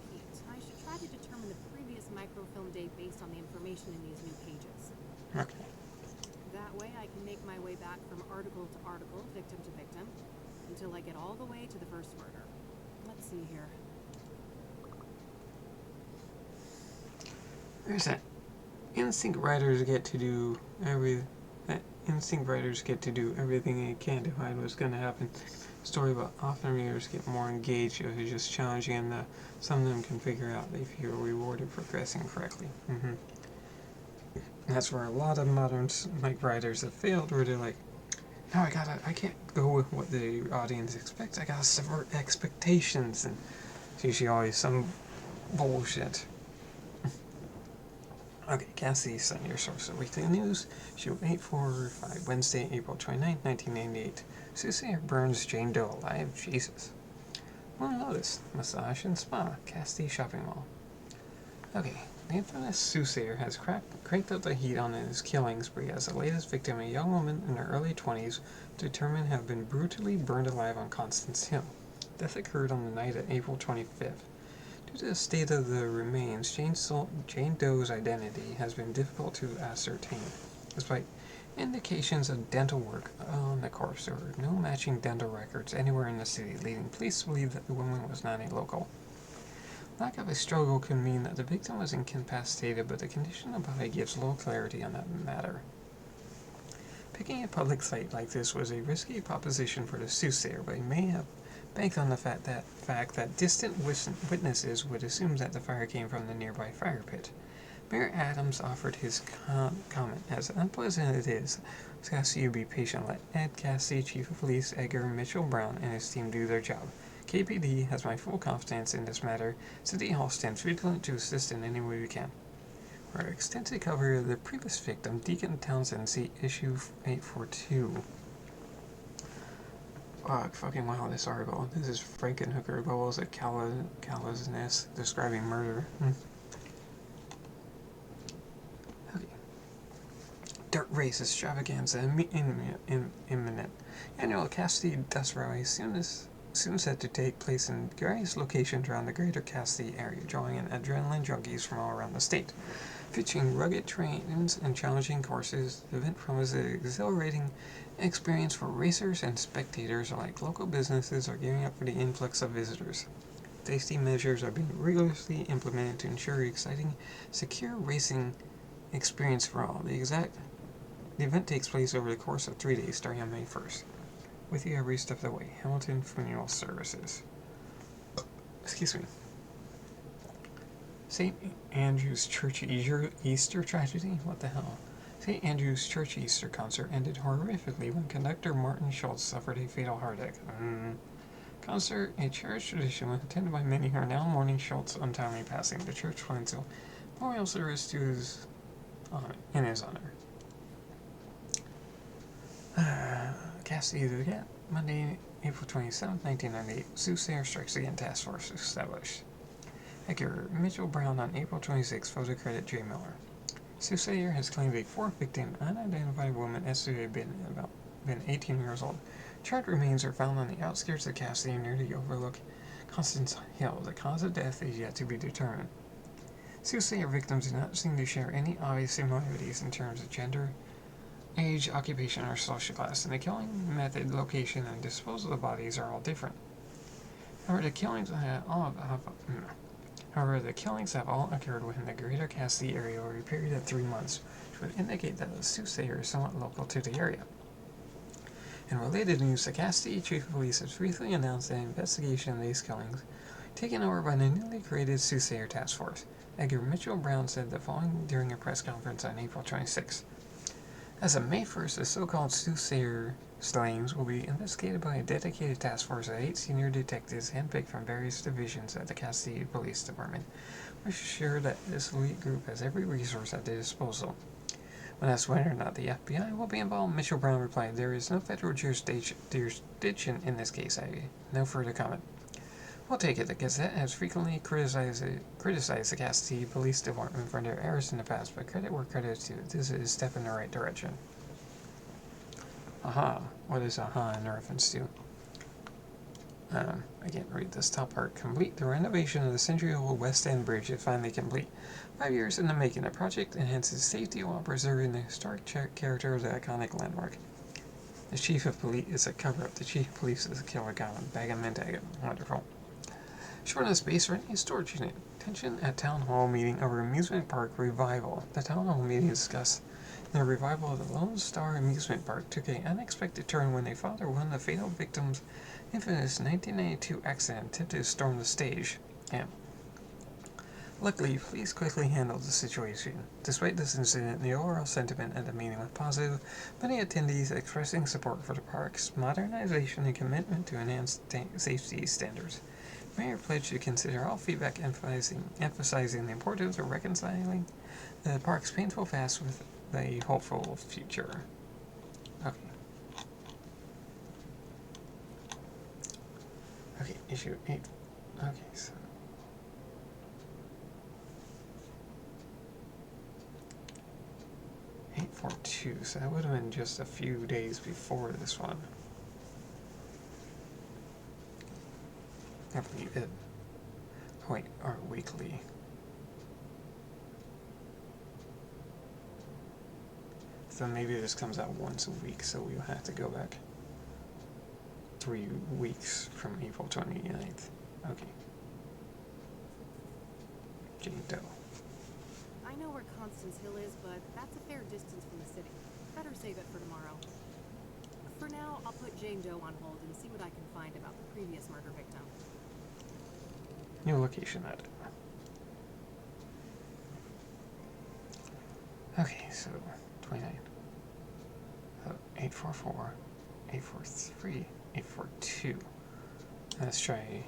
I should try to determine the previous microfilm date based on the information in these new pages. Okay. That way I can make my way back from article to article, victim to victim, until I get all the way to the first murder. Let's see here. There's that. Instinct writers get to do everything they can to hide what's going to happen. Story, but often readers get more engaged if it's just challenging, and some of them can figure out they feel rewarded for guessing correctly. That's where a lot of modern writers have failed, where they're like, no, I can't go with what the audience expects. I gotta subvert expectations, and it's usually always some bullshit. Okay, Cassie, send your source of weekly news. Show 845, Wednesday, April 29, 1998. Soothsayer burns Jane Doe alive. Jesus. Well, notice. Massage and spa. Cassie Shopping Mall. Okay, the infamous Soothsayer has cranked up the heat on his killing spree as the latest victim, a young woman in her early 20s, determined to have been brutally burned alive on Constance Hill. Death occurred on the night of April 25th. Due to the state of the remains, Jane Doe's identity has been difficult to ascertain. Despite indications of dental work on the corpse, there were no matching dental records anywhere in the city, leading police to believe that the woman was not a local. Lack of a struggle could mean that the victim was incapacitated, but the condition of the body gives little clarity on that matter. Picking a public site like this was a risky proposition for the Soothsayer, but he may have banked on the fact that distant witnesses would assume that the fire came from the nearby fire pit. Mayor Adams offered his comment. As unpleasant as it is, Cassie, you be patient. Let Ed Cassie, Chief of Police Edgar Mitchell Brown, and his team do their job. KPD has my full confidence in this matter. City Hall stands vigilant to assist in any way we can. For our extensive coverage of the previous victim, Deacon Townsend, see issue 842. Fucking wow, this article. This is Frankenhooker levels at callousness describing murder. Okay. race extravaganza imminent. Annual Cassidy Dust Rally soon set to take place in various locations around the greater Cassidy area, drawing in adrenaline junkies from all around the state. Featuring rugged terrains and challenging courses, the event promises an exhilarating experience for racers and spectators alike. Local businesses are gearing up for the influx of visitors. Safety measures are being rigorously implemented to ensure an exciting, secure racing experience for all. The event takes place over the course of 3 days, starting on May 1st. With you every step of the way, Hamilton Funeral Services. Excuse me. St. Andrew's Church Easter tragedy? What the hell? St. Andrew's Church Easter concert ended horrifically when conductor Martin Schultz suffered a fatal heart attack. Concert, a cherished tradition, was attended by many who are now mourning Schultz's untimely passing. The church plans a memorial service in his honor. Cassidy the Cat, Monday, April 27, 1998. Soothsayer Strikes Again Task Force established. Edgar Mitchell Brown on April 26, photo credit J. Miller. Soothsayer has claimed a fourth victim, unidentified woman estimated to have been 18 years old. Charred remains are found on the outskirts of Cassidy near the overlook Constance Hill. The cause of death is yet to be determined. Soothsayer victims do not seem to share any obvious similarities in terms of gender, age, occupation, or social class, and the killing method, location, and disposal of the bodies are all different. However, the killings have all occurred within the greater Cassidy area over a period of 3 months, which would indicate that the soothsayer is somewhat local to the area. In related news, the Cassidy Chief of Police has recently announced an investigation of these killings, taken over by the newly created Soothsayer Task Force. Edgar Mitchell Brown said the following during a press conference on April 26. As of May 1st, the so-called Soothsayer slayings will be investigated by a dedicated task force of 8 senior detectives handpicked from various divisions at the Cassidy Police Department. We're sure that this elite group has every resource at their disposal. When asked whether or not the FBI will be involved, Mitchell Brown replied, "There is no federal jurisdiction in this case. I have no further comment." We'll take it. The Gazette has frequently criticized the Cassidy Police Department for their errors in the past, but credit where credit is due. This is a step in the right direction. Aha. What is aha in reference to? I can't read this top part. Complete. The renovation of the century-old West End Bridge is finally complete. 5 years in the making, the project enhances safety while preserving the historic character of the iconic landmark. The chief of police is a cover-up. The chief of police is a killer goblin. Bagamentag. Wonderful. Short of space for any storage unit. Tension at Town Hall meeting over amusement park revival. The Town Hall meeting discussed the revival of the Lone Star Amusement Park took an unexpected turn when a father of one of the fatal victims' infamous 1992 accident attempted to storm the stage. Luckily, police quickly handled the situation. Despite this incident, the overall sentiment at the meeting was positive, many attendees expressing support for the park's modernization and commitment to enhanced safety standards. The mayor pledged to consider all feedback emphasizing the importance of reconciling the park's painful past with a hopeful future. Okay, issue 8. Okay, so 842, so that would have been just a few days before this one. I believe it. Oh, wait, or weekly. So maybe this comes out once a week, so we'll have to go back 3 weeks from April 29th. Okay. Jane Doe. I know where Constance Hill is, but that's a fair distance from the city. Better save it for tomorrow. For now, I'll put Jane Doe on hold and see what I can find about the previous murder victim. New location added. Okay, so 29. 844, 843, 842. Let's try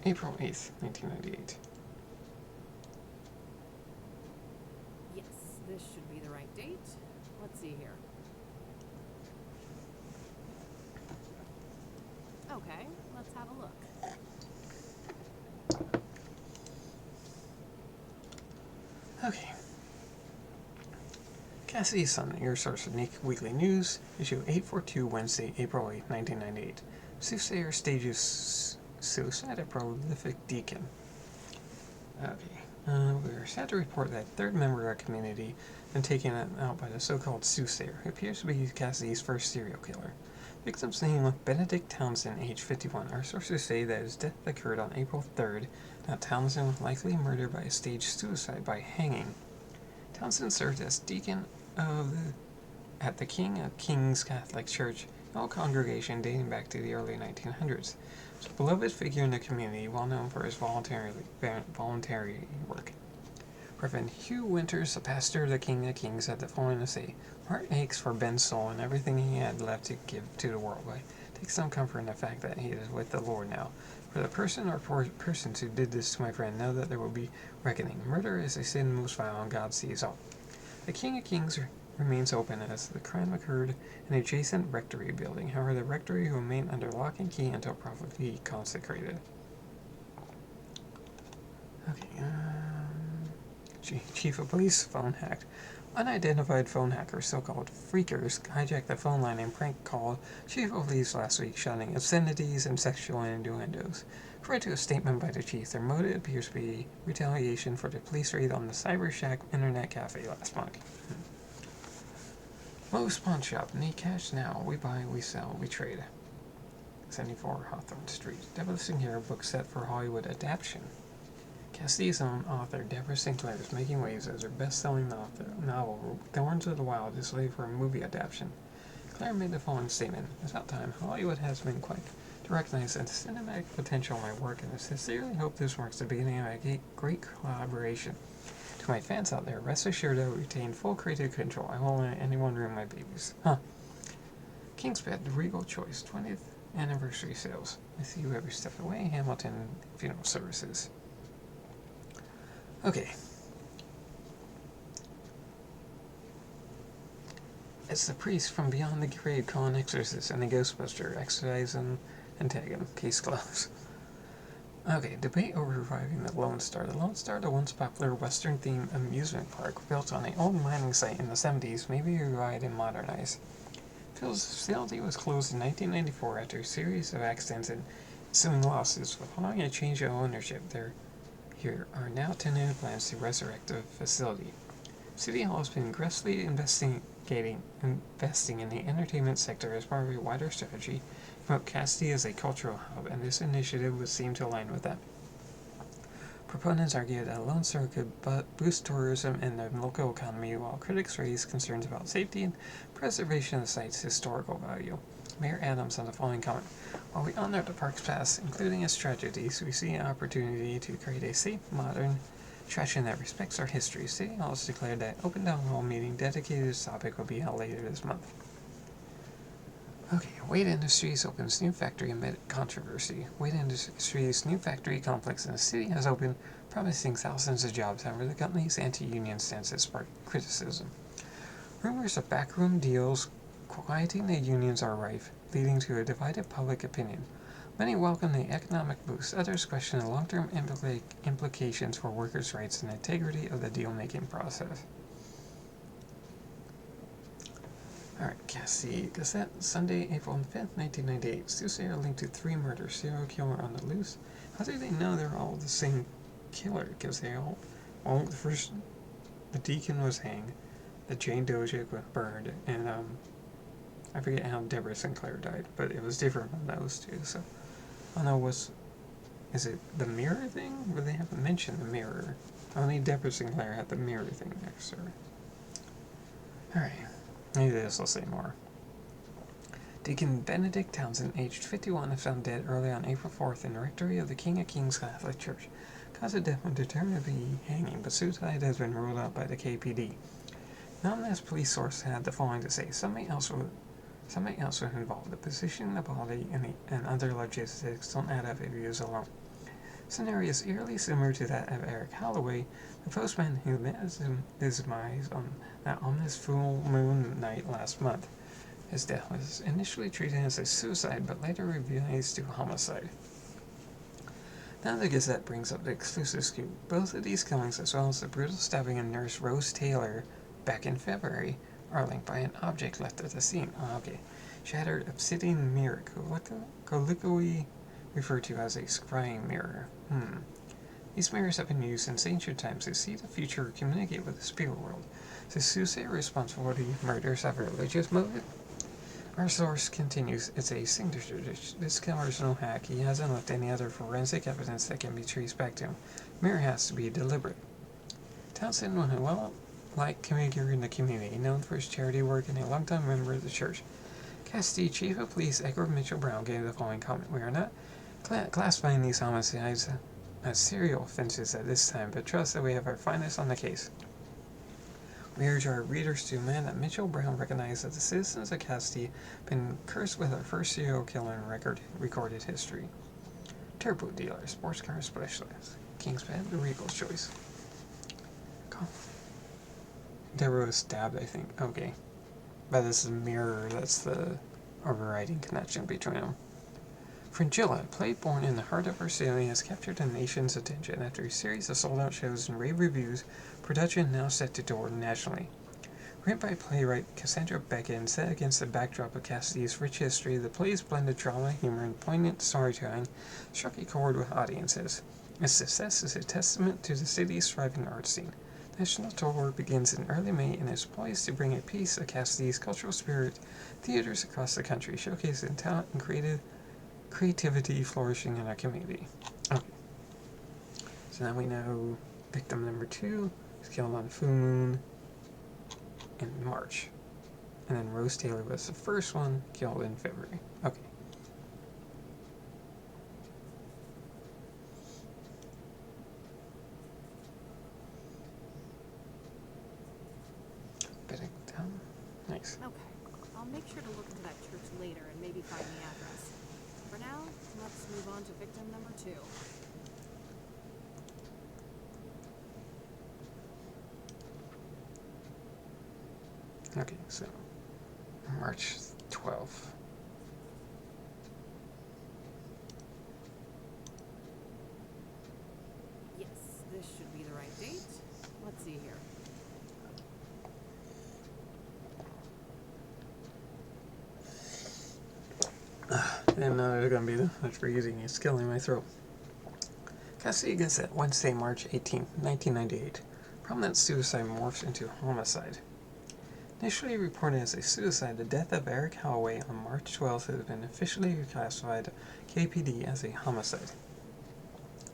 April 8th, 1998. Yes, this should be the right date. Let's see here. Okay, let's have a look. Okay. Cassidy Sun, your source of Nick Weekly News, issue 842, Wednesday, April 8, 1998. Soothsayer stages suicide of prolific deacon. Okay. We're sad to report that third member of our community has been taken out by the so-called Soothsayer, who appears to be Cassidy's first serial killer. Victim's name was Benedict Townsend, age 51. Our sources say that his death occurred on April 3rd, that Townsend was likely murdered by a staged suicide by hanging. Townsend served as deacon at the King of Kings Catholic Church, an old congregation dating back to the early 1900s. He's a beloved figure in the community, well known for his voluntary work. Reverend Hugh Winters, the pastor of the King of Kings, had the following to say: "Heart aches for Ben's soul and everything he had left to give to the world. I take some comfort in the fact that he is with the Lord now. For the person or persons who did this to my friend, know that there will be reckoning. Murder is a sin most vile, and God sees all." The King of Kings remains open as the crime occurred in an adjacent rectory building. However, the rectory will remain under lock and key until properly consecrated. Okay, Chief of Police, phone hacked. Unidentified phone hackers, so-called freakers, hijacked the phone line and prank called Chief of Police last week, shouting obscenities and sexual innuendos. According to a statement by the chief, their motive appears to be retaliation for the police raid on the Cyber Shack internet cafe last month. Moe's Pawn Shop. Need cash now. We buy, we sell, we trade. 74 Hawthorne Street. Deborah Sinclair book set for Hollywood adaptation. Cassidy's own author, Deborah Sinclair, is making waves as her best-selling novel, Thorns of the Wild, is slated for a movie adaptation. Claire made the following statement: "It's about time. Hollywood has been quick to recognize the cinematic potential of my work, and I sincerely hope this marks the beginning of a great collaboration. To my fans out there, rest assured I will retain full creative control. I won't let anyone ruin my babies." Kingsbed, the Regal Choice, 20th Anniversary Sales. I see you every step away. Hamilton Funeral Services. Okay. It's the priest from beyond the grave calling exorcist and the Ghostbuster, exorcising Antagon. Case closed. Okay, debate over reviving the Lone Star. The Lone Star, the once popular Western-themed amusement park built on an old mining site in the 70s, may be revived and modernized. The facility was closed in 1994 after a series of accidents and ensuing lawsuits. Following a change of ownership, there are now tentative plans to resurrect the facility. City Hall has been aggressively investing in the entertainment sector as part of a wider strategy to promote Cassidy as a cultural hub, and this initiative would seem to align with that. Proponents argue that Lone Star could boost tourism and the local economy, while critics raise concerns about safety and preservation of the site's historical value. Mayor Adams on the following comment: "While we honor the park's past, including its tragedies, we see an opportunity to create a safe, modern attraction that respects our history." City Hall has declared that an open town hall meeting dedicated to this topic will be held later this month. Okay, Wade Industries opens new factory amid controversy. Wade Industries' new factory complex in the city has opened, promising thousands of jobs. However, the company's anti-union stance has sparked criticism. Rumors of backroom deals quieting the unions are rife, leading to a divided public opinion. Many welcome the economic boost. Others question the long-term implications for workers' rights and the integrity of the deal-making process. Alright, Cassidy Gazette, Sunday, April 5th, 1998. Soothsayer linked to 3 murders. Serial killer on the loose. How do they know they're all the same killer? Because they all... Well, the deacon was hanged. The Jane Dojic was burned. And, I forget how Deborah Sinclair died, but it was different from those two, so... I don't know, is it the mirror thing? Or they haven't mentioned the mirror. Only Deborah Sinclair had the mirror thing next to her. Alright. Maybe this will say more. Deacon Benedict Townsend, aged 51, was found dead early on April 4th in the rectory of the King of Kings Catholic Church. Cause of death was determined to be hanging, but suicide has been ruled out by the KPD. Anonymous police source had the following to say: Somebody else was involved. The position of the body and other logistics don't add up if used alone. Scenario is eerily similar to that of Eric Holloway, the postman who met his demise on this full moon night last month. His death was initially treated as a suicide, but later revised to homicide. Now the Gazette brings up the exclusive scoop. Both of these killings, as well as the brutal stabbing of nurse Rose Taylor Back in February, are linked by an object left at the scene. Oh, okay. Shattered obsidian mirror, colloquially referred to as a scrying mirror. These mirrors have been used since ancient times to see the future or communicate with the spirit world. Is the soothsayer responsible for the murders have a religious motive? Our source continues, it's a signature dish. This killer's no hack. He hasn't left any other forensic evidence that can be traced back to him. Mirror has to be deliberate. Townsend was a well-liked figure in the community, known for his charity work and a longtime member of the church. Cassidy Chief of Police Edward Mitchell Brown gave the following comment. We are not classifying these homicides as serial offenses at this time, but trust that we have our finest on the case. We urge our readers to demand that Mitchell Brown recognize that the citizens of Cassidy have been cursed with our first serial killer in recorded history. Turbo dealer, sports car specialist, King's Bed, the Regal's choice. Deborah was stabbed, I think. Okay. But this is a mirror, that's the overriding connection between them. Fringilla, a play born in the heart of Australia, has captured the nation's attention after a series of sold-out shows and rave reviews. Production now set to tour nationally. Written by playwright Cassandra Beckett and set against the backdrop of Cassidy's rich history, the play's blended drama, humor, and poignant storytelling struck a chord with audiences. Its success is a testament to the city's thriving art scene. The national tour begins in early May and is poised to bring a piece of Cassidy's cultural spirit to theaters across the country, showcasing talent and creativity flourishing in our community. Okay. So now we know victim number 2 was killed on full moon in March. And then Rose Taylor was the first one killed in February. Okay. Nice. Okay, I'll make sure to look into that church later and maybe find the address. For now, let's move on to victim number 2. Okay, so March 12th. Yes, this should be the right date. Let's see here. And they're going to be much breathing. It's killing my throat. Cassidy Gazette, Wednesday, March 18, 1998. Prominent suicide morphs into homicide. Initially reported as a suicide, the death of Eric Holloway on March 12th has been officially reclassified KPD as a homicide.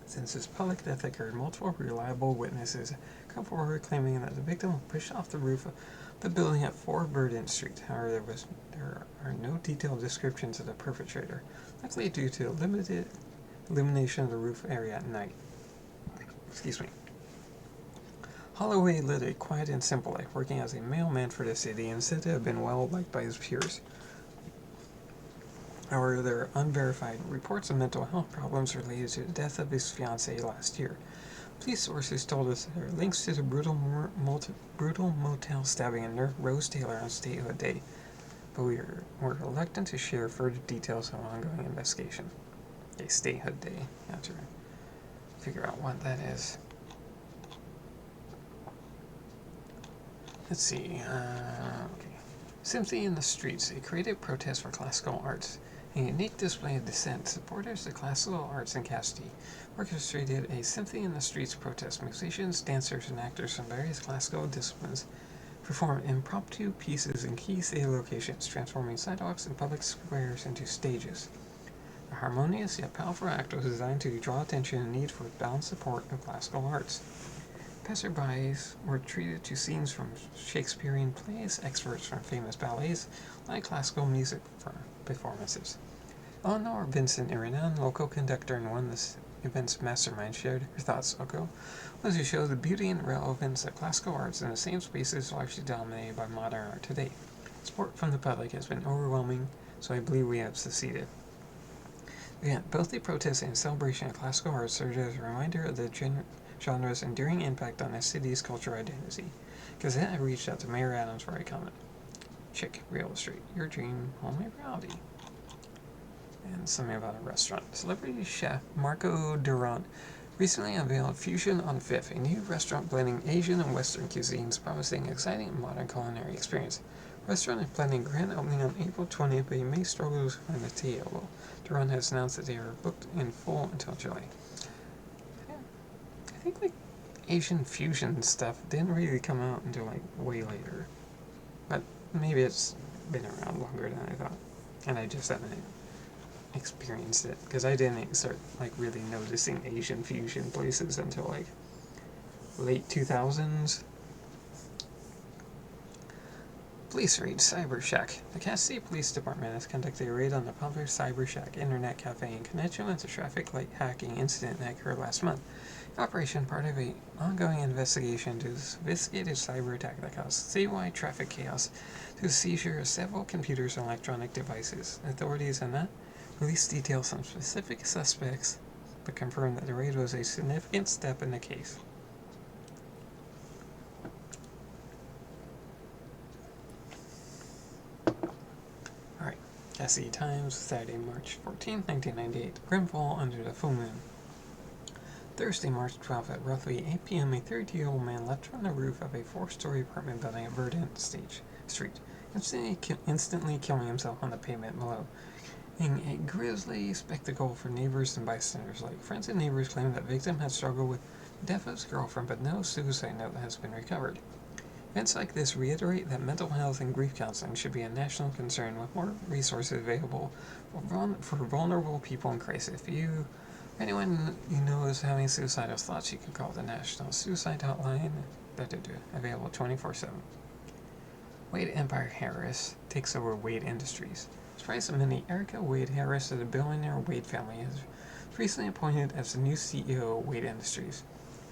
Since his public death occurred, multiple reliable witnesses come forward claiming that the victim pushed off the roof of the building at 4 Burden Street. However, there are no detailed descriptions of the perpetrator, likely due to limited illumination of the roof area at night. Excuse me. Holloway led a quiet and simple life, working as a mailman for the city and said to have been well liked by his peers. However, there are unverified reports of mental health problems related to the death of his fiancée last year. Police sources told us there are links to the brutal motel stabbing in Rose Taylor on Statehood Day, but we're reluctant to share further details of ongoing investigation. Okay, Statehood Day. I have to figure out what that is. Let's see. Okay. Symphony in the Streets, a creative protest for classical arts. A unique display of dissent. Supporters of classical arts in Cassidy orchestrated a Symphony in the Streets protest. Musicians, dancers, and actors from various classical disciplines performed impromptu pieces in key city locations, transforming sidewalks and public squares into stages. A harmonious yet powerful act was designed to draw attention and need for balanced support of classical arts. Passerbys were treated to scenes from Shakespearean plays, excerpts from famous ballets, like classical music performances. Eleanor Vincent, a renowned local conductor and one of this event's mastermind, shared her thoughts. Oko was to show the beauty and relevance of classical arts in the same spaces largely dominated by modern art today. Support from the public has been overwhelming, so I believe we have succeeded. Again, both the protest and celebration of classical art served as a reminder of the genre's enduring impact on the city's cultural identity. Gazette had reached out to Mayor Adams for a comment. Chick Real Estate, your dream, home reality. And something about a restaurant. Celebrity chef Marco Durant recently unveiled Fusion on Fifth, a new restaurant blending Asian and Western cuisines, promising an exciting and modern culinary experience. The restaurant is planning grand opening on April 20th, but you may struggle to find a table. The run has announced that they are booked in full until July. I think like Asian fusion stuff didn't really come out until like way later, but maybe it's been around longer than I thought, and I just haven't experienced it because I didn't start like really noticing Asian fusion places until like late 2000s. Police raid Cyber Shack. The Cass City Police Department has conducted a raid on the popular Cyber Shack internet cafe in connection with the traffic light hacking incident that occurred last month. The operation, part of an ongoing investigation into the sophisticated cyber attack that caused citywide traffic chaos to the seizure of several computers and electronic devices. Authorities have not released details on specific suspects, but confirmed that the raid was a significant step in the case. Cassidy Times, Saturday, March 14, 1998. Grimfall under the full moon. Thursday, March 12th, at roughly 8 p.m., a 32-year-old man leapt from the roof of a 4-story apartment building at Verdant Street, instantly killing himself on the pavement below. In a grisly spectacle for neighbors and bystanders alike. Friends and neighbors claim that the victim had struggled with the death of his girlfriend, but no suicide note has been recovered. Events like this reiterate that mental health and grief counseling should be a national concern, with more resources available for vulnerable people in crisis. If anyone you know is having suicidal thoughts, you can call the National Suicide Hotline, available 24/7. Wade Empire Harris takes over Wade Industries. Surprise of many, Erica Wade Harris of the billionaire Wade family is recently appointed as the new CEO of Wade Industries.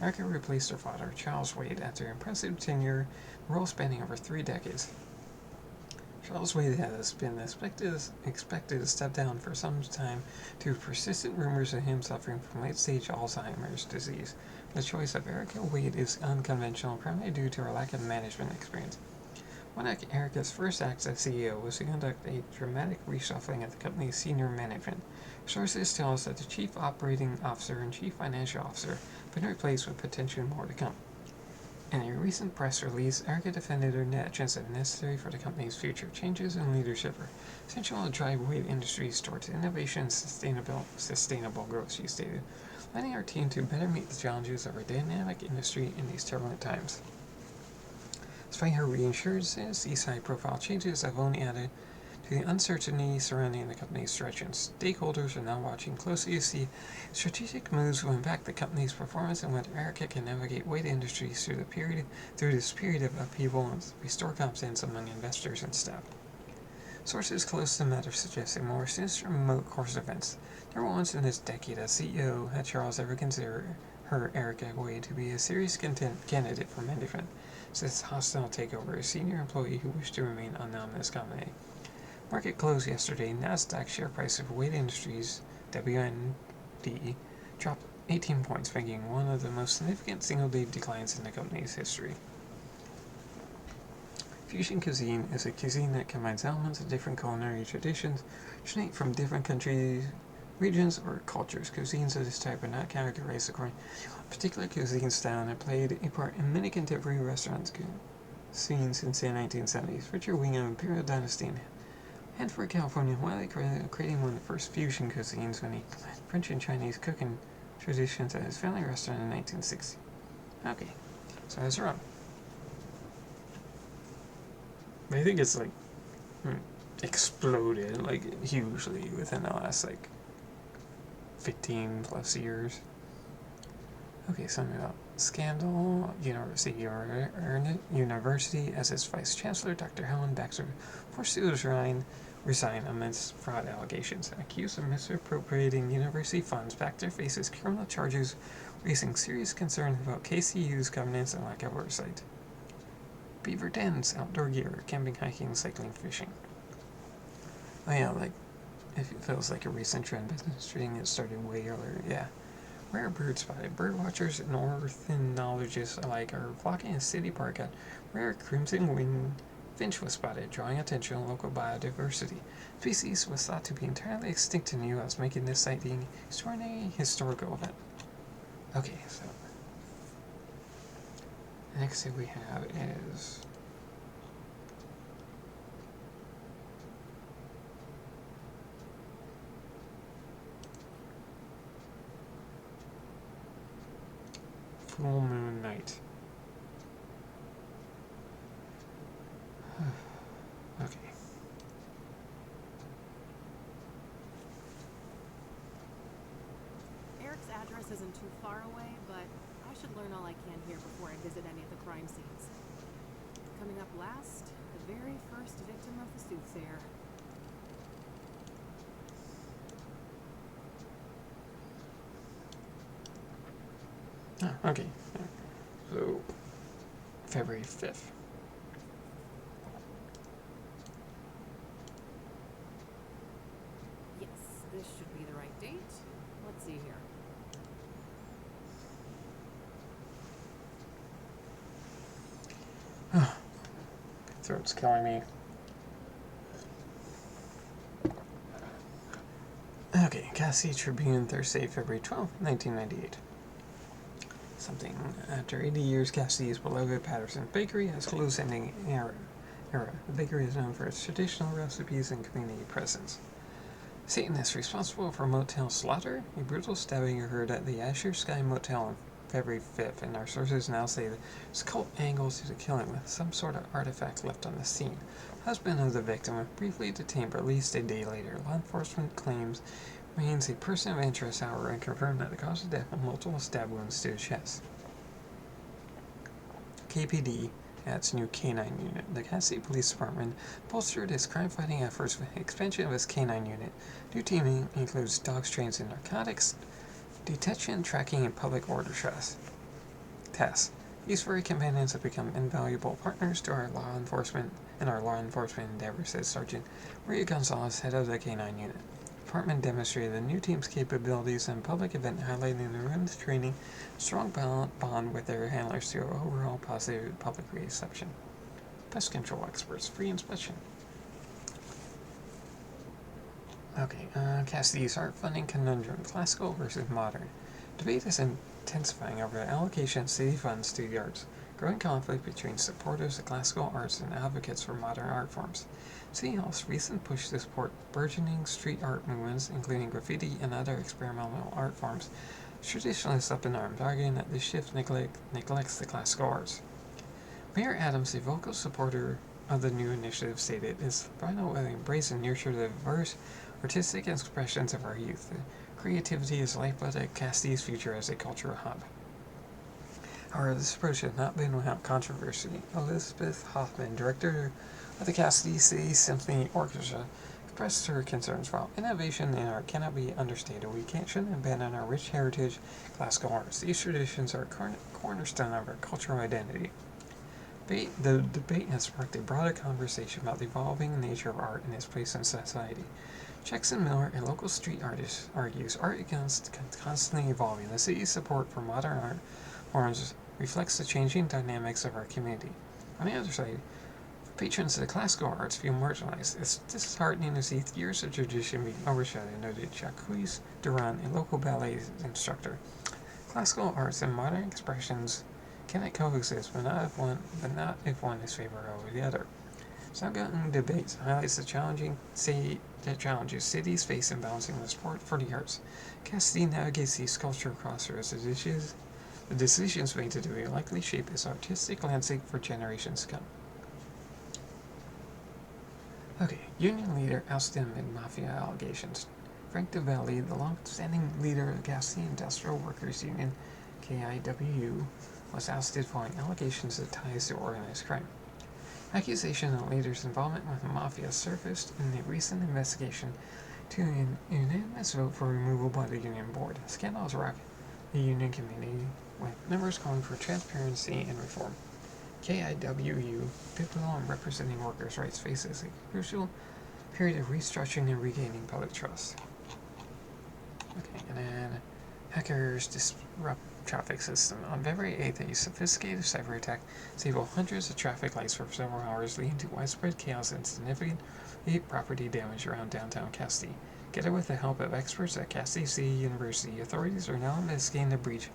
Erica replaced her father, Charles Wade, after an impressive tenure, role spanning over 3 decades. Charles Wade has been expected to step down for some time due to persistent rumors of him suffering from late-stage Alzheimer's disease. The choice of Erica Wade is unconventional, primarily due to her lack of management experience. One of Erica's first acts as CEO was to conduct a dramatic reshuffling of the company's senior management. Sources tell us that the Chief Operating Officer and Chief Financial Officer have been replaced with potentially more to come. In a recent press release, Erica defended her actions as necessary for the company's future. Changes in leadership are essential to drive Wade Industries towards innovation and sustainable growth, she stated, letting our team to better meet the challenges of our dynamic industry in these turbulent times. Despite her reassurances, these high-profile changes have only added to the uncertainty surrounding the company's direction. Stakeholders are now watching closely to see strategic moves will impact the company's performance and whether Erica can navigate Wade Industries through this period of upheaval and restore confidence among investors and staff. Sources close to the matter suggest a more sinister remote course of events. Never once in this decade as CEO had Charles ever considered her, Erica Wade, to be a serious candidate for management. Since hostile takeover, a senior employee who wished to remain anonymous commented. Market closed yesterday. Nasdaq share price of Wade Industries, WND, dropped 18 points, making one of the most significant single-day declines in the company's history. Fusion cuisine is a cuisine that combines elements of different culinary traditions, originating from different countries, regions, or cultures. Cuisines of this type are not categorized according to a particular cuisine style and have played a part in many contemporary restaurants cuisines since the 1970s. Richard Wing of Imperial Dynasty in Hanford, California, while creating one of the first fusion cuisines when he combined French and Chinese cooking traditions at his family restaurant in 1960. Okay, so I was wrong. I think it's like exploded like hugely within the last 15 plus years. Okay, something about scandal. University as its vice chancellor, Dr. Helen Baxter, forced to resign amidst fraud allegations. Accused of misappropriating university funds, Baxter faces criminal charges, raising serious concerns about KCU's governance and lack of oversight. Beaver dens, outdoor gear, camping, hiking, cycling, fishing. Oh yeah, it feels like a recent trend, but it started way earlier. Yeah. Rare bird spotted. Bird watchers and ornithologists alike are flocking in City Park at rare crimson-winged finch was spotted, drawing attention to local biodiversity. The species was thought to be entirely extinct in the U.S., making this sighting an extraordinary historical event. Okay, so the next thing we have is Full Moon Night. Okay. Eric's address isn't too far away, but I should learn all I can here before I visit any of the crime scenes. Coming up last, the very first victim of the soothsayer. Oh, okay. So, February 5th. Yes, this should be the right date. Let's see here. Throat's killing me. Okay, Cassidy Tribune, Thursday, February 12th, 1998. Something. After 80 years, Cassidy's beloved Patterson Bakery has closed ending era. The bakery is known for its traditional recipes and community presence. Satan is responsible for Motel Slaughter, a brutal stabbing occurred at the Azure Sky Motel on February 5th, and our sources now say that there's cult angles to the killing with some sort of artifact left on the scene. Husband of the victim was briefly detained but released a day later. Law enforcement claims remains a person of interest, however, and confirmed that the cause of death was multiple stab wounds to the chest. KPD adds new K9 unit. The Cassidy Police Department bolstered its crime-fighting efforts with the expansion of its K9 unit. New teaming includes dogs trained in narcotics, detection, tracking, and public order tests. These furry companions have become invaluable partners to our law enforcement endeavors, said Sergeant Maria Gonzalez, head of the K9 unit. The department demonstrated the new team's capabilities in a public event, highlighting the women's training, strong bond with their handlers to overall positive public reception. Pest control experts, free inspection. Okay, Cassidy's art funding conundrum, classical versus modern. Debate is intensifying over the allocation of city funds to the arts. Growing conflict between supporters of classical arts and advocates for modern art forms. City Hall's recent push to support burgeoning street art movements, including graffiti and other experimental art forms, traditionalists up in arms, arguing that this shift neglects the classical arts. Mayor Adams, a vocal supporter of the new initiative, stated, "It's vital to embrace and nurture the diverse artistic expressions of our youth. Creativity is lifeblood of Cassidy's future as a cultural hub." However, this approach has not been without controversy. Elizabeth Hoffman, director of the Cassidy City Symphony Orchestra, expressed her concerns. While innovation in art cannot be understated, we shouldn't abandon our rich heritage classical arts. These traditions are a cornerstone of our cultural identity. The debate has sparked a broader conversation about the evolving nature of art and its place in society. Jackson Miller, a local street artist, argues art is constantly evolving. The city's support for modern art forms reflects the changing dynamics of our community. On the other side, patrons of the classical arts feel marginalized. It's disheartening to see years of tradition being overshadowed, noted Jacques Durand, a local ballet instructor. Classical arts and modern expressions cannot coexist, but not if one is favored over the other. Ongoing debates highlights the challenges cities face in balancing the support for the arts. Cassidy navigates these cultural crossroads. The decisions made today will likely shape its artistic landscape for generations to come. Okay, union leader ousted amid mafia allegations. Frank DeVelli, the long-standing leader of the Cassidy Industrial Workers Union, KIWU, was ousted following allegations of ties to organized crime. Accusation of the leader's involvement with the mafia surfaced in a recent investigation to an unanimous vote for removal by the union board. Scandals rock the union community, with members calling for transparency and reform. KIWU, pivotal in representing workers' rights, faces a crucial period of restructuring and regaining public trust. Okay, and then hackers disrupt traffic system. On February 8th, a sophisticated cyber attack disabled hundreds of traffic lights for several hours, leading to widespread chaos and significant property damage around downtown Cassidy. Together with the help of experts at Cassie City University, authorities are now investigating the breach,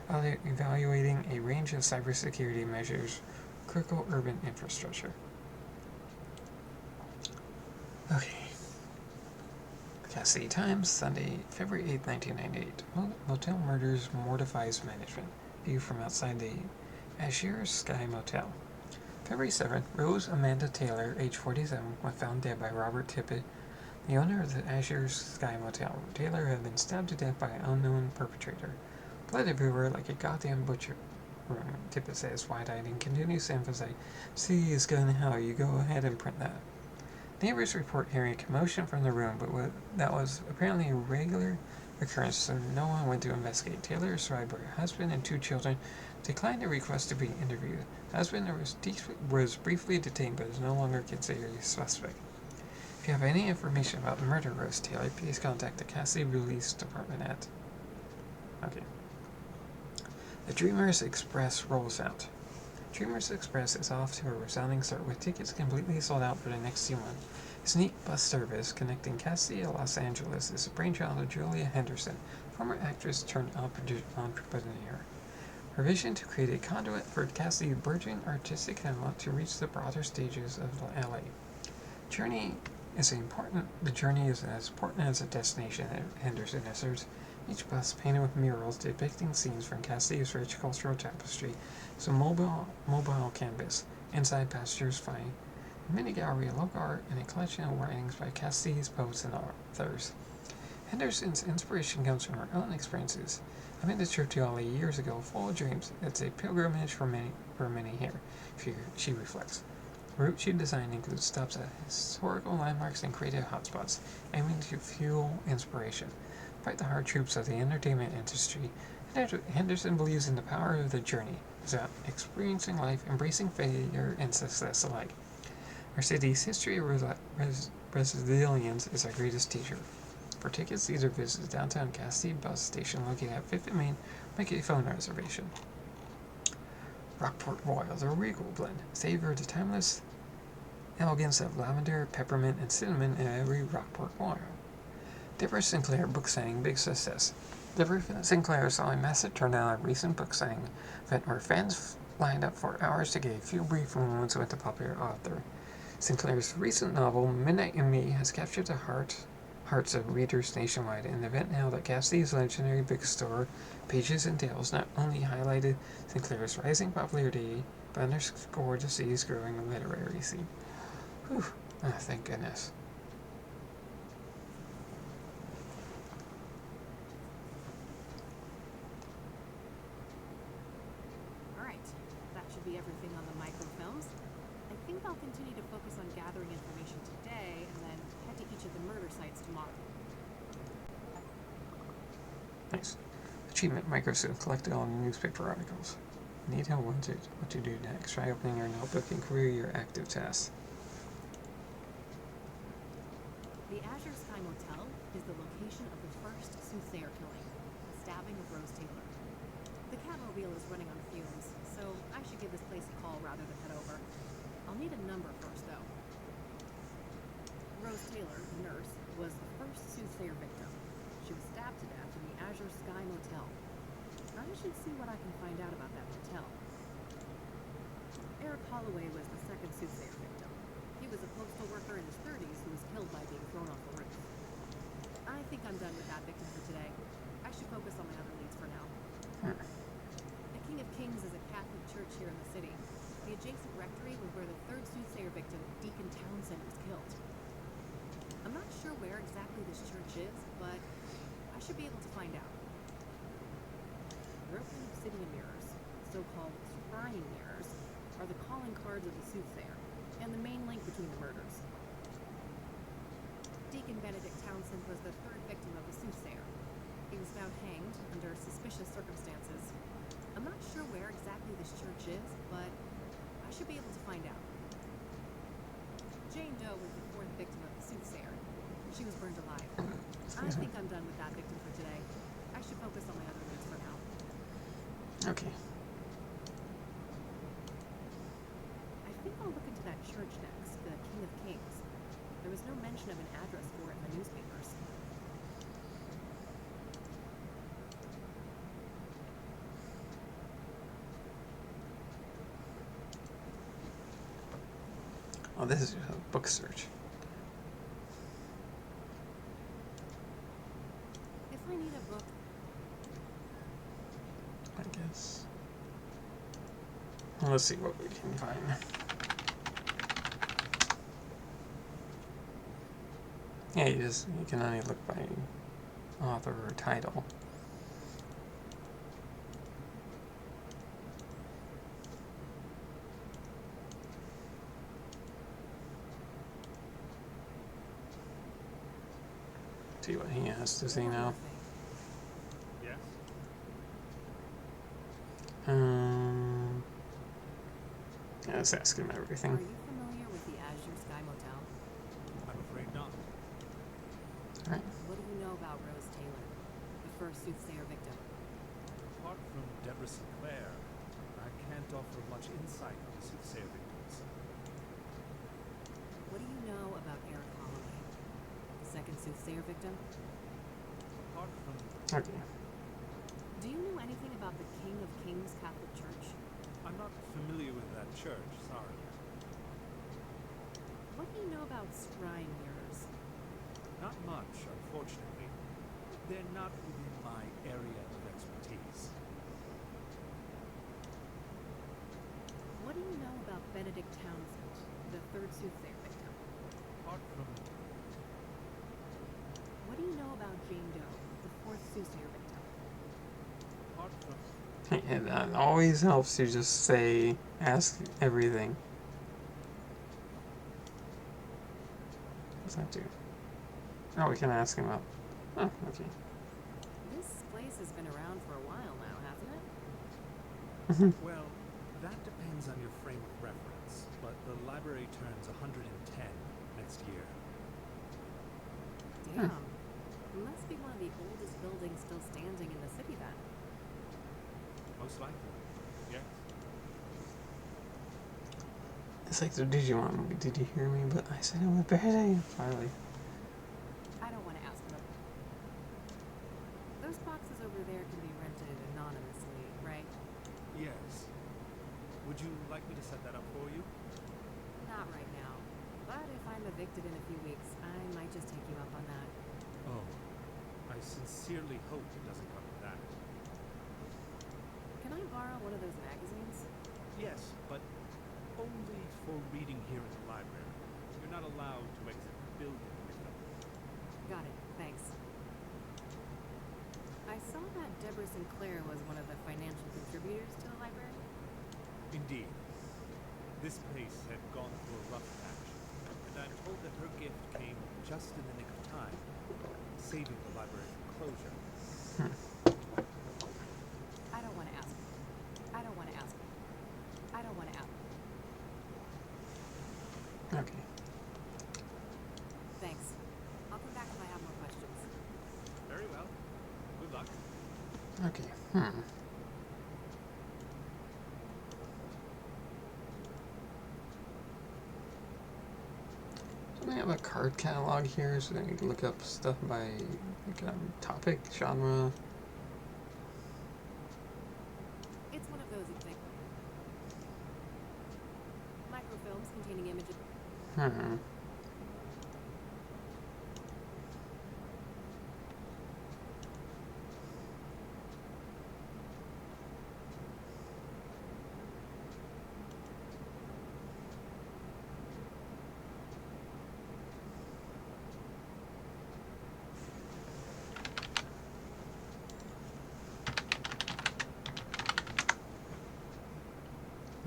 evaluating a range of cybersecurity measures for critical urban infrastructure. Okay. Cassidy Times, Sunday, February 8, 1998. Motel murders mortifies management. View from outside the Azure Sky Motel. February 7th, Rose Amanda Taylor, age 47, was found dead by Robert Tippett, the owner of the Azure Sky Motel. Taylor had been stabbed to death by an unknown perpetrator. Blood everywhere like a goddamn butcher room, Tippett says, wide-eyed, and continues to emphasize, "See is going to hell, you go ahead and print that." Neighbors report hearing a commotion from the room, but that was apparently a regular occurrence, so no one went to investigate. Taylor, survived by her husband and 2 children, declined a request to be interviewed. The husband was briefly detained, but is no longer considered a suspect. If you have any information about the murder of Rose Taylor, please contact the Cassidy Police Department at... Okay. The Dreamers Express rolls out. Dreamers Express is off to a resounding start with tickets completely sold out for the next 2 months. Its unique bus service connecting Cassidy to Los Angeles is the brainchild of Julia Henderson, former actress turned entrepreneur. Her vision to create a conduit for Cassidy's burgeoning artistic talent to reach the broader stages of LA. The journey is as important as the destination, Henderson asserts. Each bus, painted with murals depicting scenes from Cassidy's rich cultural tapestry, is a mobile canvas. Inside, passengers find a mini gallery of local art and a collection of writings by Cassidy's poets and authors. Henderson's inspiration comes from her own experiences. I made a trip to LA years ago, full of dreams. It's a pilgrimage for many here, she reflects. The route she designed includes stops at historical landmarks and creative hotspots, aiming to fuel inspiration. Despite the hard truths of the entertainment industry, Henderson believes in the power of the journey. It's about experiencing life, embracing failure and success alike. Our city's history of resilience is our greatest teacher. For tickets, either visit the downtown Cassidy bus station located at 5th and Main, or make a phone reservation. Rockport Royal, the regal blend. Savor the timeless elegance of lavender, peppermint, and cinnamon in every Rockport Royal. Deborah Sinclair book signing big success. Deborah Sinclair saw a massive turnout at a recent book signing event where fans lined up for hours to get a few brief moments with the popular author. Sinclair's recent novel, Midnight and Me, has captured the hearts of readers nationwide. An event held at Cassidy's legendary bookstore, Pages and Tales, not only highlighted Sinclair's rising popularity, but underscored the city's growing literary scene. Whew. Oh, thank goodness. Be everything on the microfilms. I think I'll continue to focus on gathering information today and then head to each of the murder sites tomorrow. Nice. Achievement Microsoft collected all the newspaper articles. Need help what to do next. Try opening your notebook and query your active tasks. The Azure Sky Motel is the location of the first soothsayer killing, the stabbing of Rose Taylor. The Catmobile is running on fumes, so I should give this place a call rather than head over. I'll need a number first, though. Rose Taylor, the nurse, was the first soothsayer victim. She was stabbed to death in the Azure Sky Motel. I should see what I can find out about that motel. Eric Holloway was the second soothsayer victim. He was a postal worker in his 30s who was killed by being thrown off the roof. I think I'm done with that victim for today. I should focus on my other leads for now. The King of Kings is a Catholic church here in the city. The adjacent rectory was where the third soothsayer victim, Deacon Townsend, was killed. I'm not sure where exactly this church is, but I should be able to find out. Broken obsidian mirrors, so-called scrying mirrors, are the calling cards of the soothsayer, and the main link between the murders. Deacon Benedict Townsend was the third victim of the soothsayer. He was found hanged under suspicious circumstances. I'm not sure where exactly this church is, but I should be able to find out. Jane Doe was the fourth victim of the soothsayer. She was burned alive. I think I'm done with that victim for today. I should focus on my other leads for now. Okay. I think I'll look into that church next, the King of Kings. There was no mention of an address for it in the newspapers. Oh, this is a book search. If I need a book, I guess. Well, let's see what we can find. Yeah, you can only look by author or title. See what he has to say one now. more thing. Yes? Yeah, let's ask him Are everything. you familiar with the Azure Sky Motel? I'm afraid not. Alright. What do you know about Rose Taylor, the first soothsayer victim? Apart from Deborah Sinclair, I can't offer much insight into soothsayer victims. What do you know about Eric Holloway, the second soothsayer victim? Apart from Okay. Do you know anything about the King of Kings Catholic Church? I'm not familiar with that church, sorry. What do you know about scrying mirrors? Not much, unfortunately. They're not within my area of expertise. What do you know about Benedict Townsend, the third soothsayer victim? Apart from What do you know about Jane Doe, the fourth soothsayer victim? apart from And that always helps to just say, ask everything. What's that do? Oh, we can ask him about. Oh, okay. This place has been around for a while now, hasn't it? Well, that depends on your frame of reference, but the library turns 110 next year. Damn. Must be one of the oldest buildings still standing in the city then. Most likely. Yes. It's like the Digimon movie. Did you hear me? But I said it was better. Finally. I don't want to ask them. Those boxes over there can be rented anonymously, right? Yes. Would you like me to set that up for you? Not right now. But if I'm evicted in a few weeks, I might just take you up on that. Oh. I sincerely hope it doesn't come to that. Can I borrow one of those magazines? Yes, but only for reading here in the library. You're not allowed to exit the building with them. Got it. Thanks. I saw that Deborah Sinclair was one of the financial contributors to the library. Indeed. This place had gone through a rough patch, and I'm told that her gift came just in the nick of time, saving the library from closure. I don't want to ask. I don't want to ask. I don't want to ask. Okay. Thanks. I'll come back if I have more questions. Very well. Good luck. Okay. Don't they have a card catalog here so that you can look up stuff by like, topic, genre? It's one of those things. Microfilms containing images.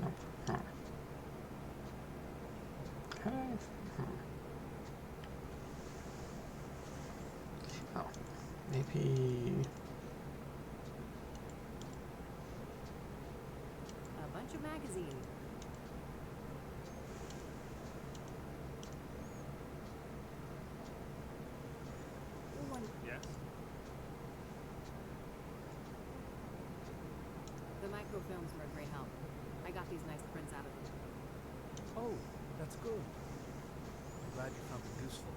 Nope. Huh. Okay. Oh, maybe. A bunch of magazines. One. Yes? The microfilms were a great help. I got these nice prints out of them. Oh, that's good. I'm glad you found them useful.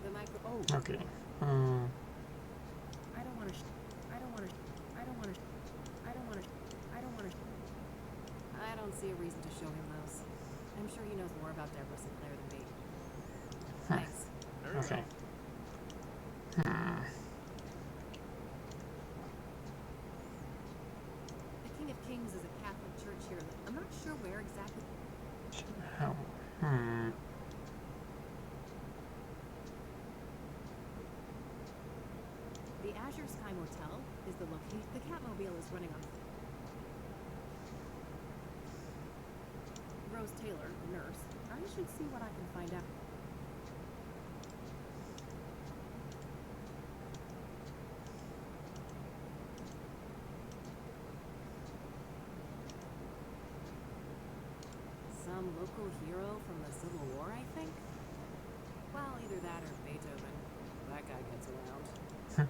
The micro. Oh, Okay. I don't want to. I don't want to. I don't want to. I don't want to. I don't want to. I don't see a reason to show him those. I'm sure he knows more about Deborah Sinclair than me. Huh. Thanks. Very Okay. well. The King of Kings is a Catholic church here. I'm not sure where exactly. How? The Azure Sky Motel is the location. The Catmobile is running on. Rose Taylor, the nurse. I should see what I can find out. Some local hero from the Civil War, I think? Well, either that or Beethoven. That guy gets around.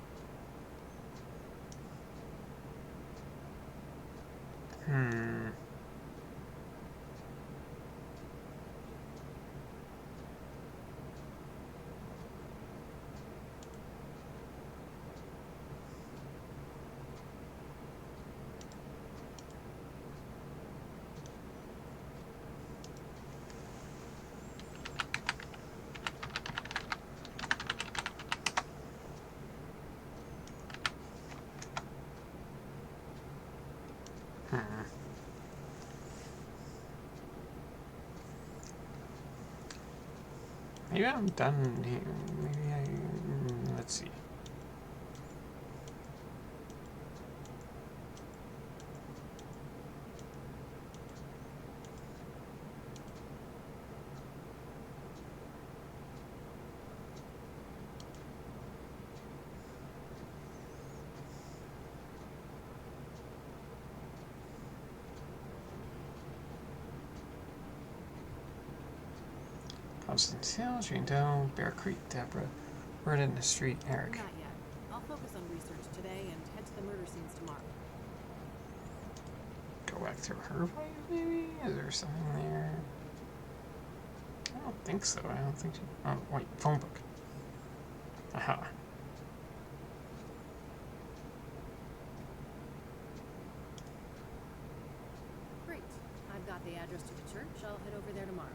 Maybe I'm done here. Maybe let's see. Constance Hill, Jane Doe, Bear Creek, Deborah. Word in the street, Eric. Not yet. I'll focus on research today and head to the murder scenes tomorrow. Go back through her files, maybe? Is there something there? I don't think so. I don't think she. Oh, wait, phone book. Aha. Great. I've got the address to the church. I'll head over there tomorrow.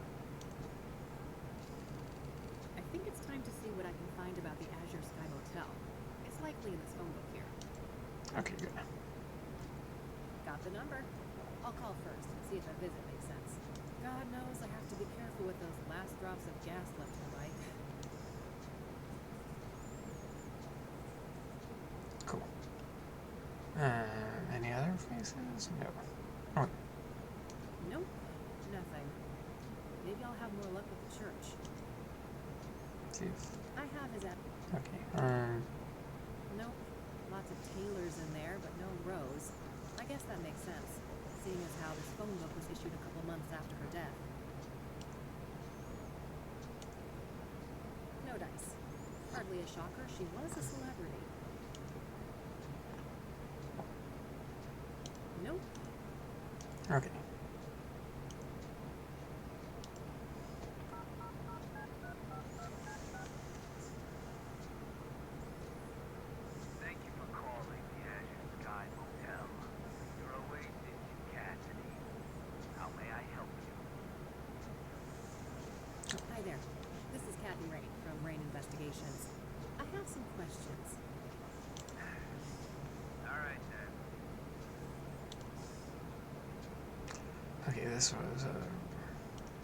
I think it's time to see what I can find about the Azure Sky Motel. It's likely in this phone book here. Okay, good. Got the number. I'll call first and see if a visit makes sense. God knows I have to be careful with those last drops of gas left in the bike. Cool. Any other faces? No. Oh, Nope. Nothing. Maybe I'll have more luck with the church. see if. I have his app. Okay. Nope. Lots of Taylors in there, but no Rose. I guess that makes sense, seeing as how this phone book was issued a couple months after her death. No dice. Hardly a shocker, she was a celebrity. Nope. Okay. Thank you for calling the Azure Sky Motel. You're awaited in Cassidy. How may I help you? Hi there. This is Kathy Rain from Rain Investigations. I have some questions. All right, then. Okay, this was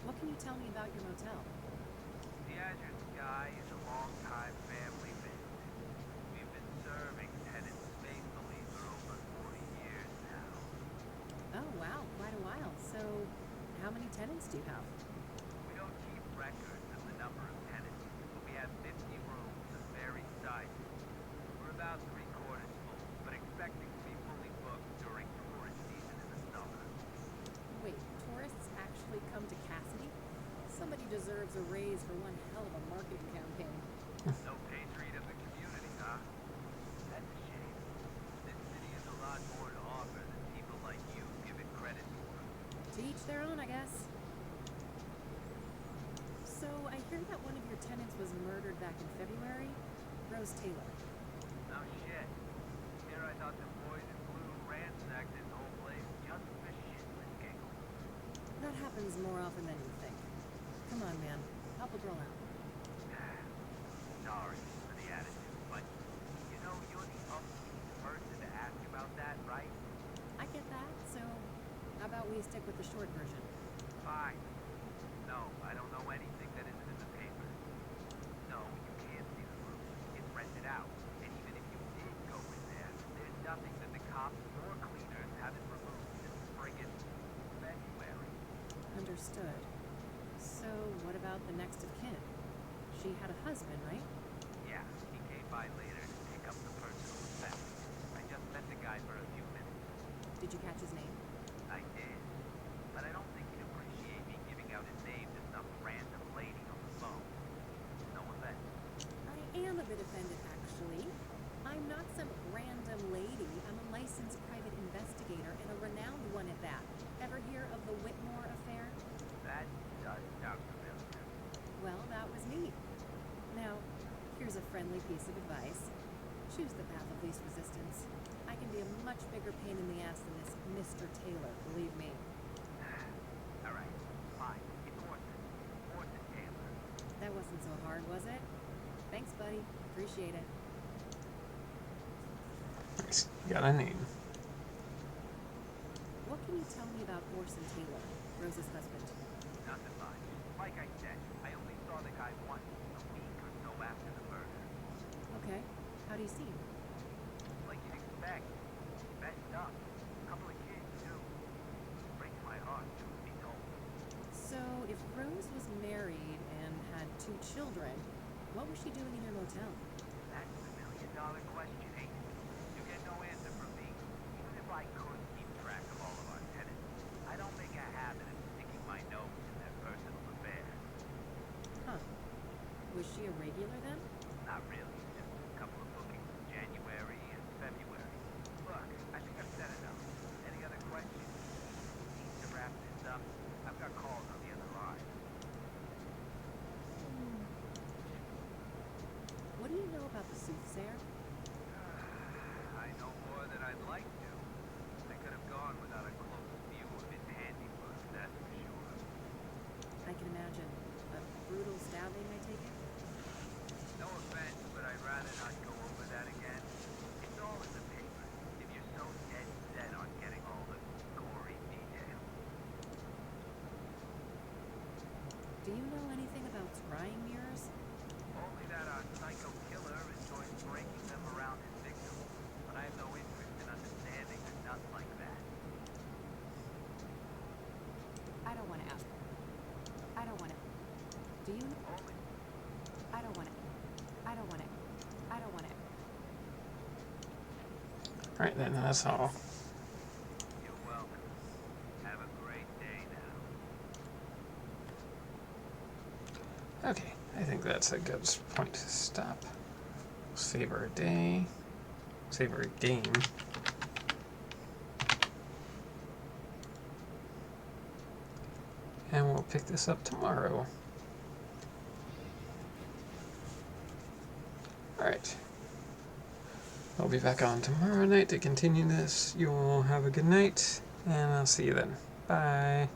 What can you tell me about your motel? The Azure Sky is a long-time family business. We've been serving tenants faithfully for over 40 years now. Oh, wow, quite a while. So, how many tenants do you have? We don't keep records of the number of tenants, but we have 50 rooms of varied sizes. We're about 3/4 full, but expecting to be fully booked during tourist season in the summer. Wait, tourists actually come to Cassidy? Somebody deserves a raise for one hell of a marketing campaign. No patriot of the community, huh? That's a shame. This city has a lot more to offer than people like you give it credit for. To each their own, I guess. So, I hear that one of your tenants was murdered back in February? Rose Taylor. No shit. Here I thought the boys in blue ransacked this whole place just for shit and giggles. That happened happens more often than you think. Come on, man. Help a girl out. Sorry for the attitude, but you know you're the person to ask about that, right? I get that, so how about we stick with the short version? Fine. No, I don't know anything that isn't in the paper. No, you can't see the room. It's rented out. And even if you did go in there, there's nothing that the cops or cleaners haven't removed since friggin' February. Understood. So what about the next of kin? She had a husband, right? Yeah, he came by later to pick up the personal effects. I just met the guy for a few minutes. Did you catch his name? I did. But I don't think he'd appreciate me giving out his name to some random lady on the phone. No offense. I am a bit offended, actually. I'm not some random lady. I'm a licensed private investigator and a renowned one at that. Ever hear of the Whitmore affair? That does sound familiar. Well, that was me. Now, here's a friendly piece of advice. Choose the path of least resistance. I can be a much bigger pain in the ass than this Mr. Taylor, believe me. Alright, fine. It's Orson. Orson Taylor. That wasn't so hard, was it? Thanks, buddy. Appreciate it. Nice. You got a name. What can you tell me about Orson Taylor, Rose's husband? Nothing much. Like I said, I only saw the guy once, a week or so after the murder. Okay. How do you see him? Like you'd expect. Messed up. Couple of kids, too. Breaks my heart, truth be told. So, if Rose was married and had 2 children, what was she doing in your motel? That's the million-dollar question, ain't it? You get no answer from me. Even if I could keep track of all of our tenants, I don't make a habit of sticking my nose in their personal affairs. Huh. Was she a regular then? Not really. Just a couple of bookings in January and February. Look, I think I've said enough. Any other questions? Need to wrap this up. I've got calls on the other line. What do you know about the soothsayer? I know more than I'd like to. I could have gone without a close view of his handiwork, that's for sure. I can imagine. A brutal stabbing, I take it? No offense, but I'd rather not go over that again. It's all in the paper, if you're so dead set on getting all the gory details. Do you know anything about scrying mirrors? Only that our psycho killer enjoys breaking them around his victims, but I have no interest in understanding a nut like that. I don't want to ask. I don't want to. Do you? Only I don't want to. I don't want to. I don't want to. Alright then, that's all. you're welcome. Have a great day now. Okay, I think that's a good point to stop. Save our day. Save our game. And we'll pick this up tomorrow. Alright. I'll be back on tomorrow night to continue this. You all have a good night, and I'll see you then. Bye.